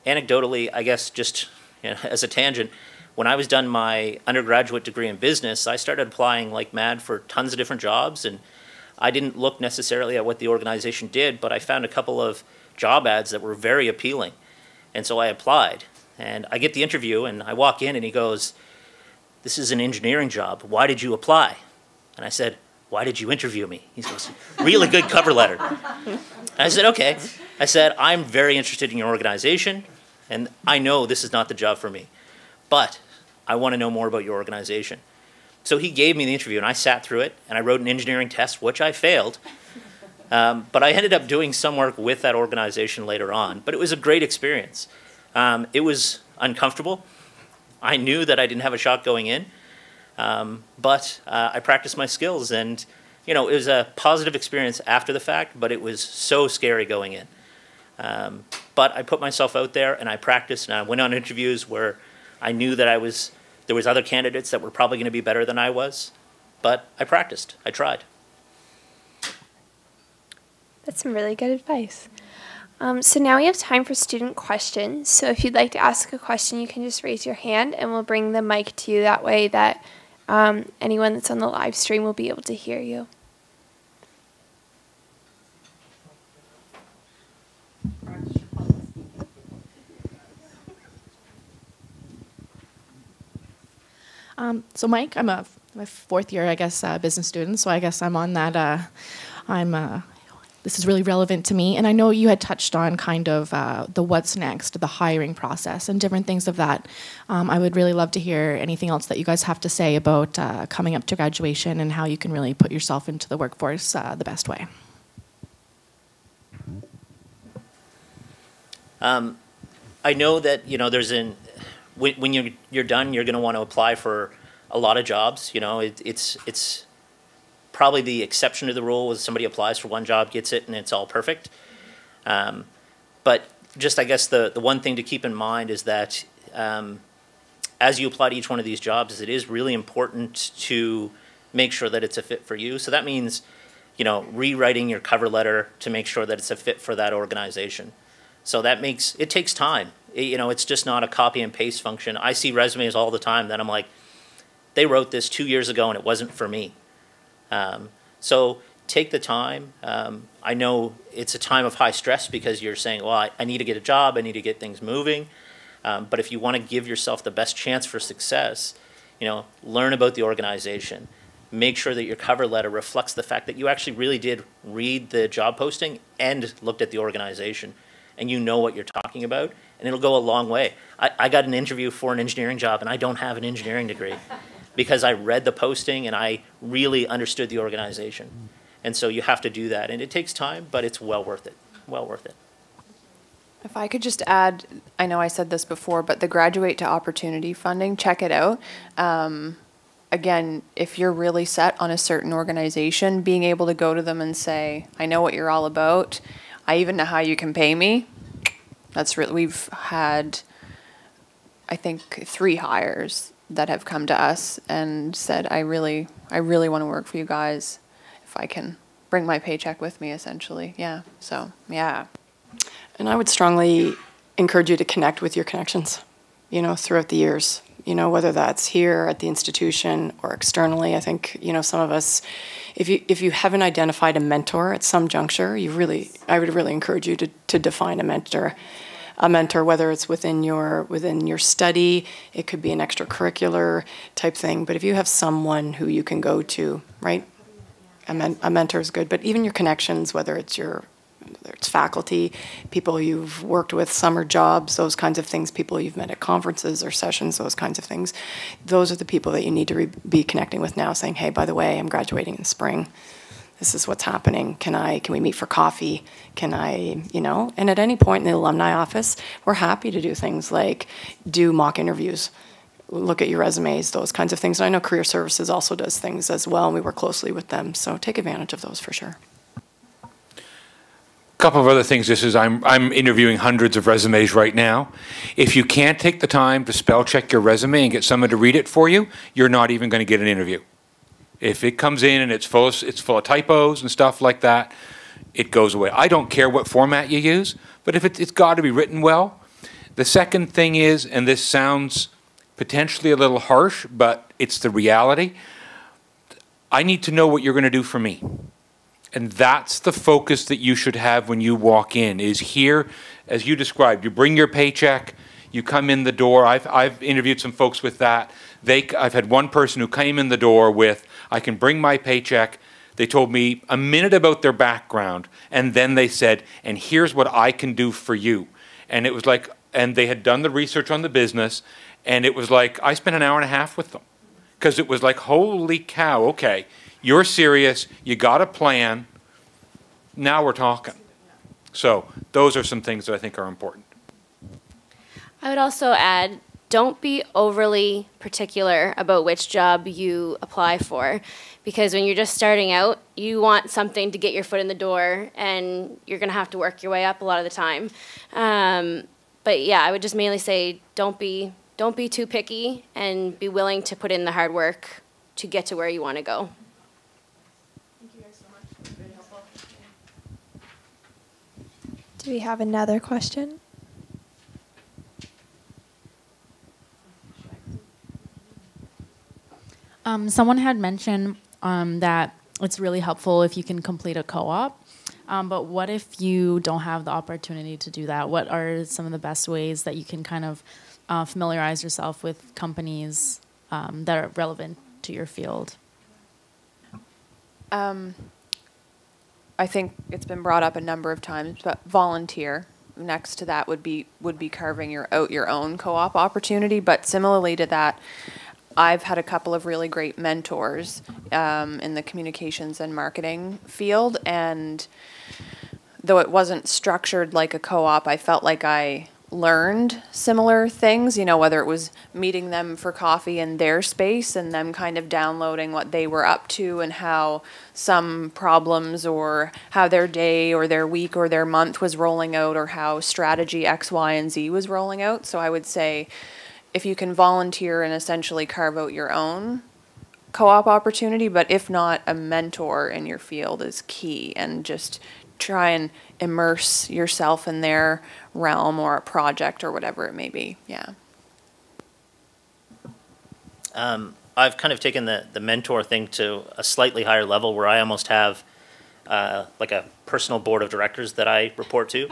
Anecdotally, I guess, just as a tangent, when I was done my undergraduate degree in business, I started applying like mad for tons of different jobs, and I didn't look necessarily at what the organization did, but I found a couple of job ads that were very appealing, and so I applied. And I get the interview, and I walk in, and he goes, "This is an engineering job. Why did you apply?" And I said, "Why did you interview me?" He goes, "Really good cover letter." And I said, "Okay." I said, "I'm very interested in your organization, and I know this is not the job for me, but I want to know more about your organization." So he gave me the interview, and I sat through it, and I wrote an engineering test, which I failed. But I ended up doing some work with that organization later on. But it was a great experience. It was uncomfortable. I knew that I didn't have a shot going in, but I practiced my skills, and it was a positive experience after the fact, but it was so scary going in. But I put myself out there, and I practiced, and I went on interviews where I knew that there was other candidates that were probably going to be better than I was, but I practiced. I tried. That's some really good advice. So now we have time for student questions. So if you'd like to ask a question, you can just raise your hand and we'll bring the mic to you. That way that anyone that's on the live stream will be able to hear you. So Mike, I'm a fourth year, I guess, business student. So I guess I'm on that. This is really relevant to me. And I know you had touched on kind of the what's next, the hiring process, and different things of that. I would really love to hear anything else that you guys have to say about coming up to graduation and how you can really put yourself into the workforce the best way. I know that there's when you're done, you're going to want to apply for a lot of jobs. It's probably the exception to the rule is somebody applies for one job, gets it, and it's all perfect. But just I guess the one thing to keep in mind is that as you apply to each one of these jobs, it is really important to make sure that it's a fit for you. So that means rewriting your cover letter to make sure that it's a fit for that organization. So it takes time. It's just not a copy and paste function. I see resumes all the time that I'm like, they wrote this 2 years ago and it wasn't for me. So take the time. I know it's a time of high stress because you're saying, well, I need to get a job, I need to get things moving. But if you want to give yourself the best chance for success, learn about the organization. Make sure that your cover letter reflects the fact that you actually really did read the job posting and looked at the organization, and you know what you're talking about, and it'll go a long way. I got an interview for an engineering job, and I don't have an engineering degree because I read the posting and I really understood the organization. And so you have to do that, and it takes time, but it's well worth it, well worth it. If I could just add, I know I said this before, but the Graduate to Opportunity funding, check it out. Again, if you're really set on a certain organization, being able to go to them and say, I know what you're all about, I even know how you can pay me. That's really, we've had, I think, 3 hires that have come to us and said, I really want to work for you guys if I can bring my paycheck with me, essentially. Yeah, so, yeah. And I would strongly encourage you to connect with your connections, throughout the years, whether that's here at the institution or externally. I think, some of us, if you haven't identified a mentor at some juncture, I would really encourage you to define a mentor. A mentor, whether it's within your study, it could be an extracurricular type thing. But if you have someone who you can go to, right? A mentor is good. But even your connections, whether it's faculty, people you've worked with, summer jobs, those kinds of things, people you've met at conferences or sessions, those kinds of things, those are the people that you need to be connecting with now, saying, hey, by the way, I'm graduating in the spring. This is what's happening. Can we meet for coffee? And at any point in the alumni office, we're happy to do things like do mock interviews, look at your resumes, those kinds of things. And I know Career Services also does things as well, and we work closely with them. So take advantage of those for sure. A couple of other things. I'm interviewing hundreds of resumes right now. If you can't take the time to spell check your resume and get someone to read it for you, you're not even going to get an interview. If it comes in and it's full of typos and stuff like that, it goes away. I don't care what format you use, but if it's got to be written well. The second thing is, and this sounds potentially a little harsh, but it's the reality, I need to know what you're going to do for me. And that's the focus that you should have when you walk in, is here, as you described, you bring your paycheck, You come in the door. I've interviewed some folks with that. I've had one person who came in the door with, I can bring my paycheck. They told me a minute about their background, and then they said, and here's what I can do for you. And it was like, and they had done the research on the business, and it was like, I spent an hour and a half with them. Because it was like, holy cow, okay, you're serious, you got a plan, now we're talking. So those are some things that I think are important. I would also add, don't be overly particular about which job you apply for, because when you're just starting out, you want something to get your foot in the door, and you're going to have to work your way up a lot of the time. But yeah, I would just mainly say don't be too picky, and be willing to put in the hard work to get to where you want to go. Thank you guys so much. That's very helpful. Do we have another question? Someone had mentioned that it's really helpful if you can complete a co-op, but what if you don't have the opportunity to do that? What are some of the best ways that you can kind of familiarize yourself with companies that are relevant to your field? I think it's been brought up a number of times, but volunteer. Next to that would be carving out your own co-op opportunity. But similarly to that, I've had a couple of really great mentors in the communications and marketing field, and though it wasn't structured like a co-op, I felt like I learned similar things, you know, whether it was meeting them for coffee in their space and them kind of downloading what they were up to and how some problems or how their day or their week or their month was rolling out, or how strategy X, Y, and Z was rolling out. So I would say if you can volunteer and essentially carve out your own co-op opportunity, but if not, a mentor in your field is key, and just try and immerse yourself in their realm or a project or whatever it may be. Yeah. I've kind of taken the mentor thing to a slightly higher level, where I almost have like a personal board of directors that I report to.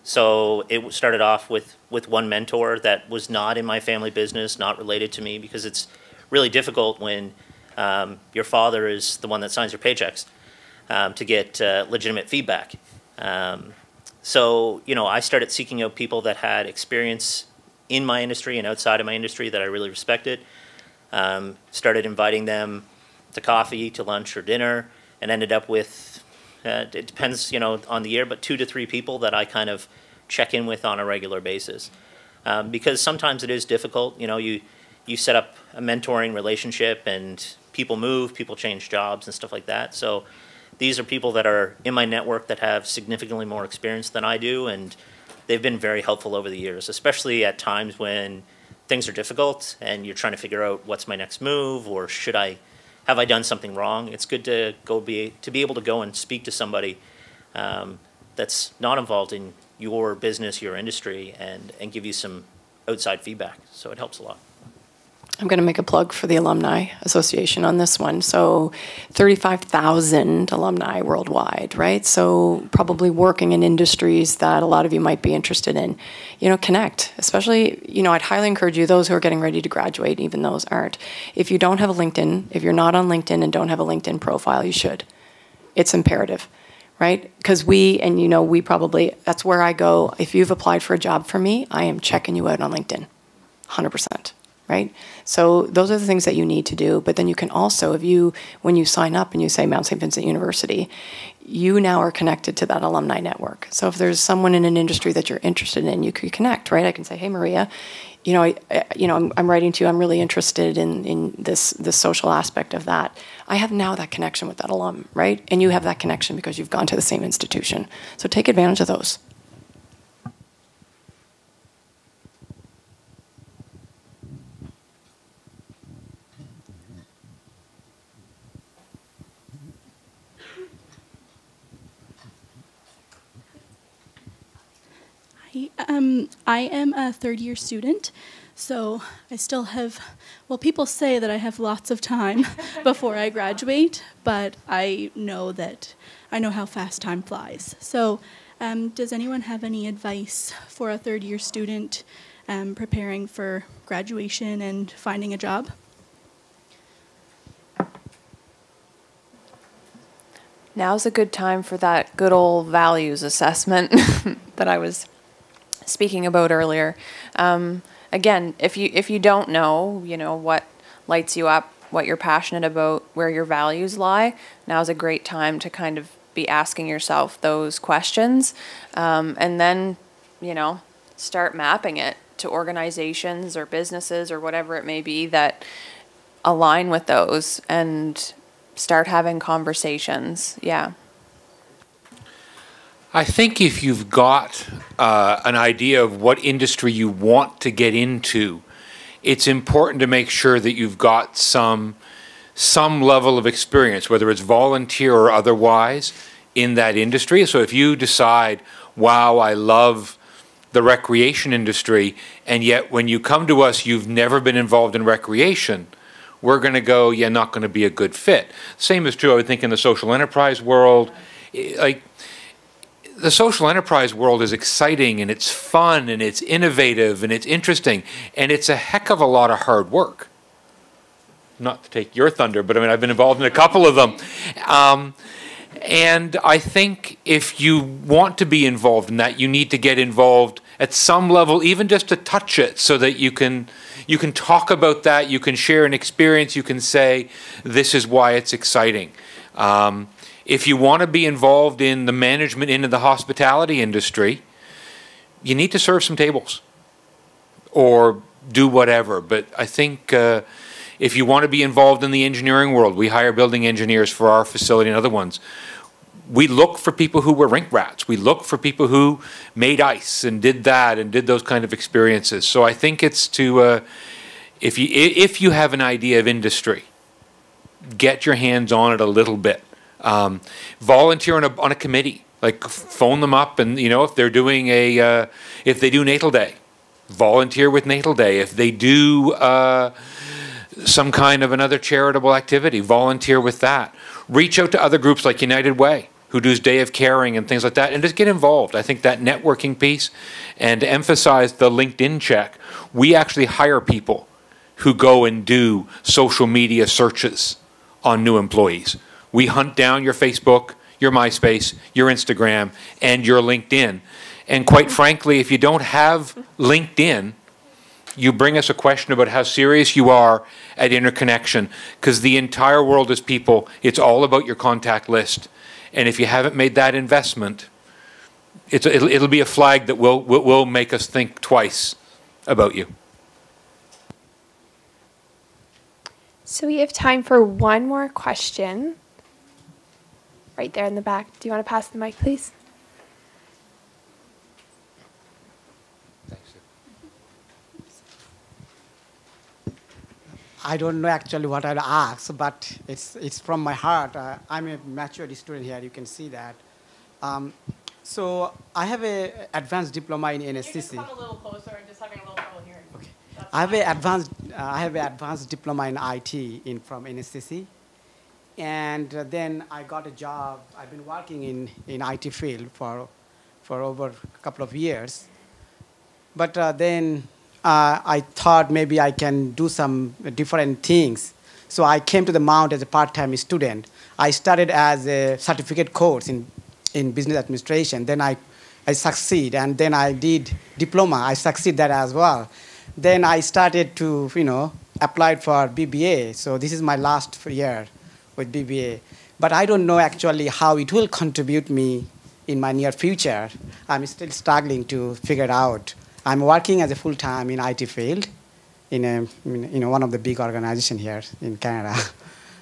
So it started off with one mentor that was not in my family business, not related to me, because it's really difficult when your father is the one that signs your paychecks to get legitimate feedback. So, you know, I started seeking out people that had experience in my industry and outside of my industry that I really respected. Started inviting them to coffee, to lunch or dinner, and ended up with, it depends, you know, on the year, but 2 to 3 people that I kind of check in with on a regular basis. Because sometimes it is difficult, you know, you set up a mentoring relationship and people move, people change jobs and stuff like that. So these are people that are in my network that have significantly more experience than I do, and they've been very helpful over the years, especially at times when things are difficult and you're trying to figure out what's my next move, or have I done something wrong? It's good to be able to go and speak to somebody that's not involved in your business, your industry, and give you some outside feedback. So it helps a lot. I'm going to make a plug for the Alumni Association on this one. So 35,000 alumni worldwide, right? So probably working in industries that a lot of you might be interested in. You know, connect. Especially, you know, I'd highly encourage you, those who are getting ready to graduate, even those aren't. If you don't have a LinkedIn, if you're not on LinkedIn and don't have a LinkedIn profile, you should. It's imperative, right? Because and you know, we probably, that's where I go. If you've applied for a job for me, I am checking you out on LinkedIn, 100%. Right? So those are the things that you need to do. But then you can also, when you sign up and you say Mount St. Vincent University, you now are connected to that alumni network. So if there's someone in an industry that you're interested in, you could connect, right? I can say, hey, Maria, you know, I'm writing to you. I'm really interested in this social aspect of that. I have now that connection with that alum, right? And you have that connection because you've gone to the same institution. So take advantage of those. I am a third-year student, so I still have, well, people say that I have lots of time before I graduate, but I know how fast time flies. So does anyone have any advice for a third-year student am preparing for graduation and finding a job. Now's a good time for that good old values assessment that I was speaking about earlier. Again, if you don't know, what lights you up, what you're passionate about, where your values lie, now's a great time to kind of be asking yourself those questions, and then, start mapping it to organizations or businesses or whatever it may be that align with those, and start having conversations. Yeah. I think if you've got an idea of what industry you want to get into, it's important to make sure that you've got some level of experience, whether it's volunteer or otherwise, in that industry. So if you decide, wow, I love the recreation industry, and yet when you come to us, you've never been involved in recreation, we're going to go, yeah, not going to be a good fit. Same is true, I would think, in the social enterprise world. Like, the social enterprise world is exciting, and it's fun, and it's innovative, and it's interesting, and it's a heck of a lot of hard work. Not to take your thunder, but I mean, I've been involved in a couple of them. And I think if you want to be involved in that, you need to get involved at some level, even just to touch it, so that you can talk about that, you can share an experience, you can say, this is why it's exciting. If you want to be involved in the management into the hospitality industry, you need to serve some tables or do whatever. But I think if you want to be involved in the engineering world, we hire building engineers for our facility and other ones. We look for people who were rink rats. We look for people who made ice and did that and did those kind of experiences. So I think it's to, if you have an idea of industry, get your hands on it a little bit. Volunteer on a committee, like phone them up, and if they're doing if they do natal day, volunteer with natal day. If they do some kind of another charitable activity, volunteer with that. Reach out to other groups like United Way, who does Day of Caring and things like that, and just get involved. I think that networking piece, and to emphasize the LinkedIn check, we actually hire people who go and do social media searches on new employees. We hunt down your Facebook, your MySpace, your Instagram, and your LinkedIn. And quite frankly, if you don't have LinkedIn, you bring us a question about how serious you are at interconnection, because the entire world is people. It's all about your contact list. And if you haven't made that investment, it'll be a flag that will make us think twice about you. So we have time for one more question. Right there in the back. Do you want to pass the mic, please? I don't know actually what I'd ask, but it's from my heart. I'm a mature student here. You can see that. So I have an advanced diploma in NSCC. You can come a little closer and just having a little trouble hearing. Okay. I have an advanced diploma in IT from NSCC. And then I got a job. I've been working in IT field for over a couple of years. But then I thought maybe I can do some different things. So I came to the Mount as a part-time student. I started as a certificate course in business administration. Then I succeed, and then I did diploma. I succeed that as well. Then I started to, apply for BBA. So this is my last year with BBA. But I don't know actually how it will contribute me in my near future. I'm still struggling to figure it out. I'm working as a full-time in IT field in one of the big organizations here in Canada.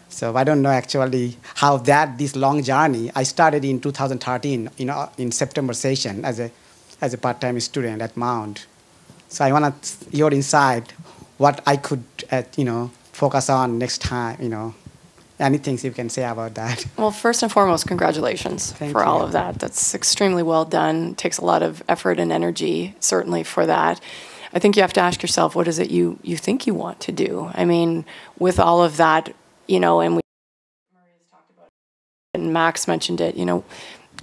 So I don't know actually how this long journey. I started in 2013 in September session as a part-time student at Mount. So I want your insight, what I could focus on next time. Anything you can say about that? Well, first and foremost, congratulations for all of that. That's extremely well done. It takes a lot of effort and energy, certainly, for that. I think you have to ask yourself, what is it you think you want to do? I mean, with all of that, and Maria's talked about it, and Max mentioned it,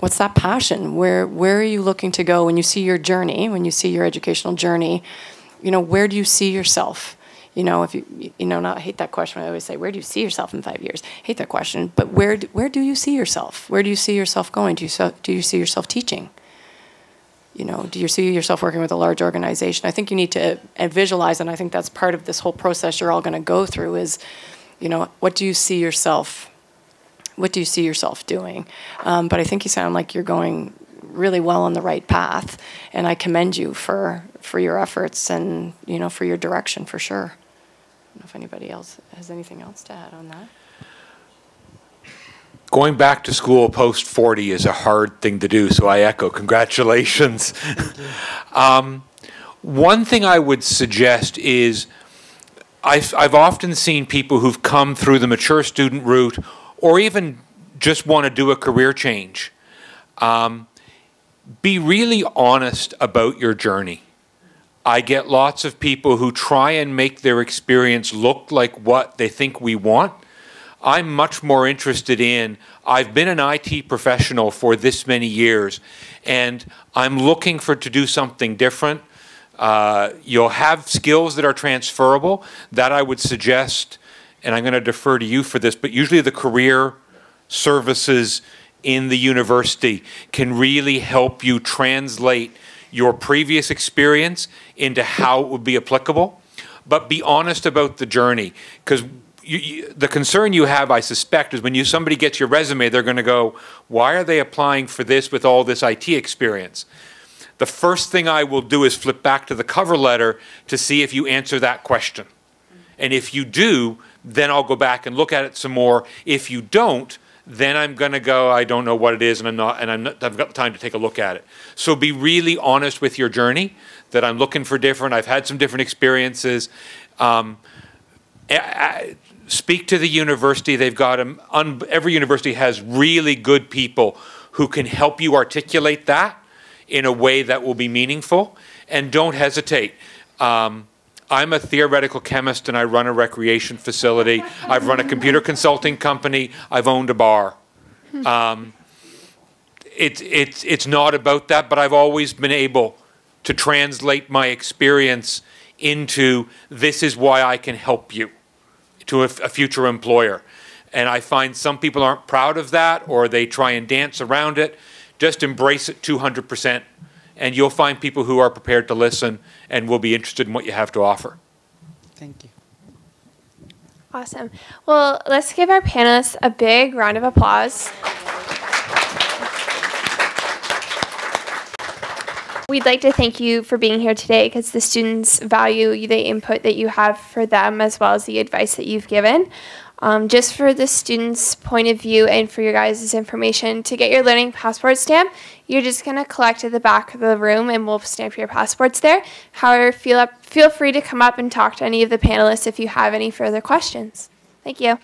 what's that passion? Where are you looking to go when you see your journey, when you see your educational journey? where do you see yourself? If not, I hate that question. I always say, where do you see yourself in 5 years? Hate that question. But where do you see yourself? Where do you see yourself going? Do you see yourself teaching? Do you see yourself working with a large organization? I think you need to visualize, and I think that's part of this whole process you're all going to go through is, what do you see yourself? What do you see yourself doing? But I think you sound like you're going really well on the right path, and I commend you for your efforts and for your direction for sure. I don't know if anybody else has anything else to add on that. Going back to school post 40 is a hard thing to do, so I echo congratulations. One thing I would suggest is I've often seen people who've come through the mature student route or even just want to do a career change. Be really honest about your journey. I get lots of people who try and make their experience look like what they think we want. I'm much more interested in, I've been an IT professional for this many years, and I'm looking to do something different. You'll have skills that are transferable that I would suggest, and I'm going to defer to you for this, but usually the career services in the university can really help you translate your previous experience into how it would be applicable. But be honest about the journey, because the concern you have, I suspect, is when somebody gets your resume, they're going to go, why are they applying for this with all this IT experience? The first thing I will do is flip back to the cover letter to see if you answer that question. And if you do, then I'll go back and look at it some more. If you don't, then I'm going to go, I don't know what it is, and I've got time to take a look at it. So be really honest with your journey, that I'm looking for different, I've had some different experiences. Speak to the university. They've got every university has really good people who can help you articulate that in a way that will be meaningful, and don't hesitate. I'm a theoretical chemist and I run a recreation facility. I've run a computer consulting company. I've owned a bar. It's not about that, but I've always been able to translate my experience into this is why I can help you to a future employer. And I find some people aren't proud of that, or they try and dance around it. Just embrace it 200%, and you'll find people who are prepared to listen and will be interested in what you have to offer. Thank you. Awesome. Well, let's give our panelists a big round of applause. We'd like to thank you for being here today, because the students value the input that you have for them as well as the advice that you've given. Just for the students' point of view and for your guys' information, to get your learning passport stamp, you're just going to collect at the back of the room and we'll stamp your passports there. However, feel free to come up and talk to any of the panelists if you have any further questions. Thank you.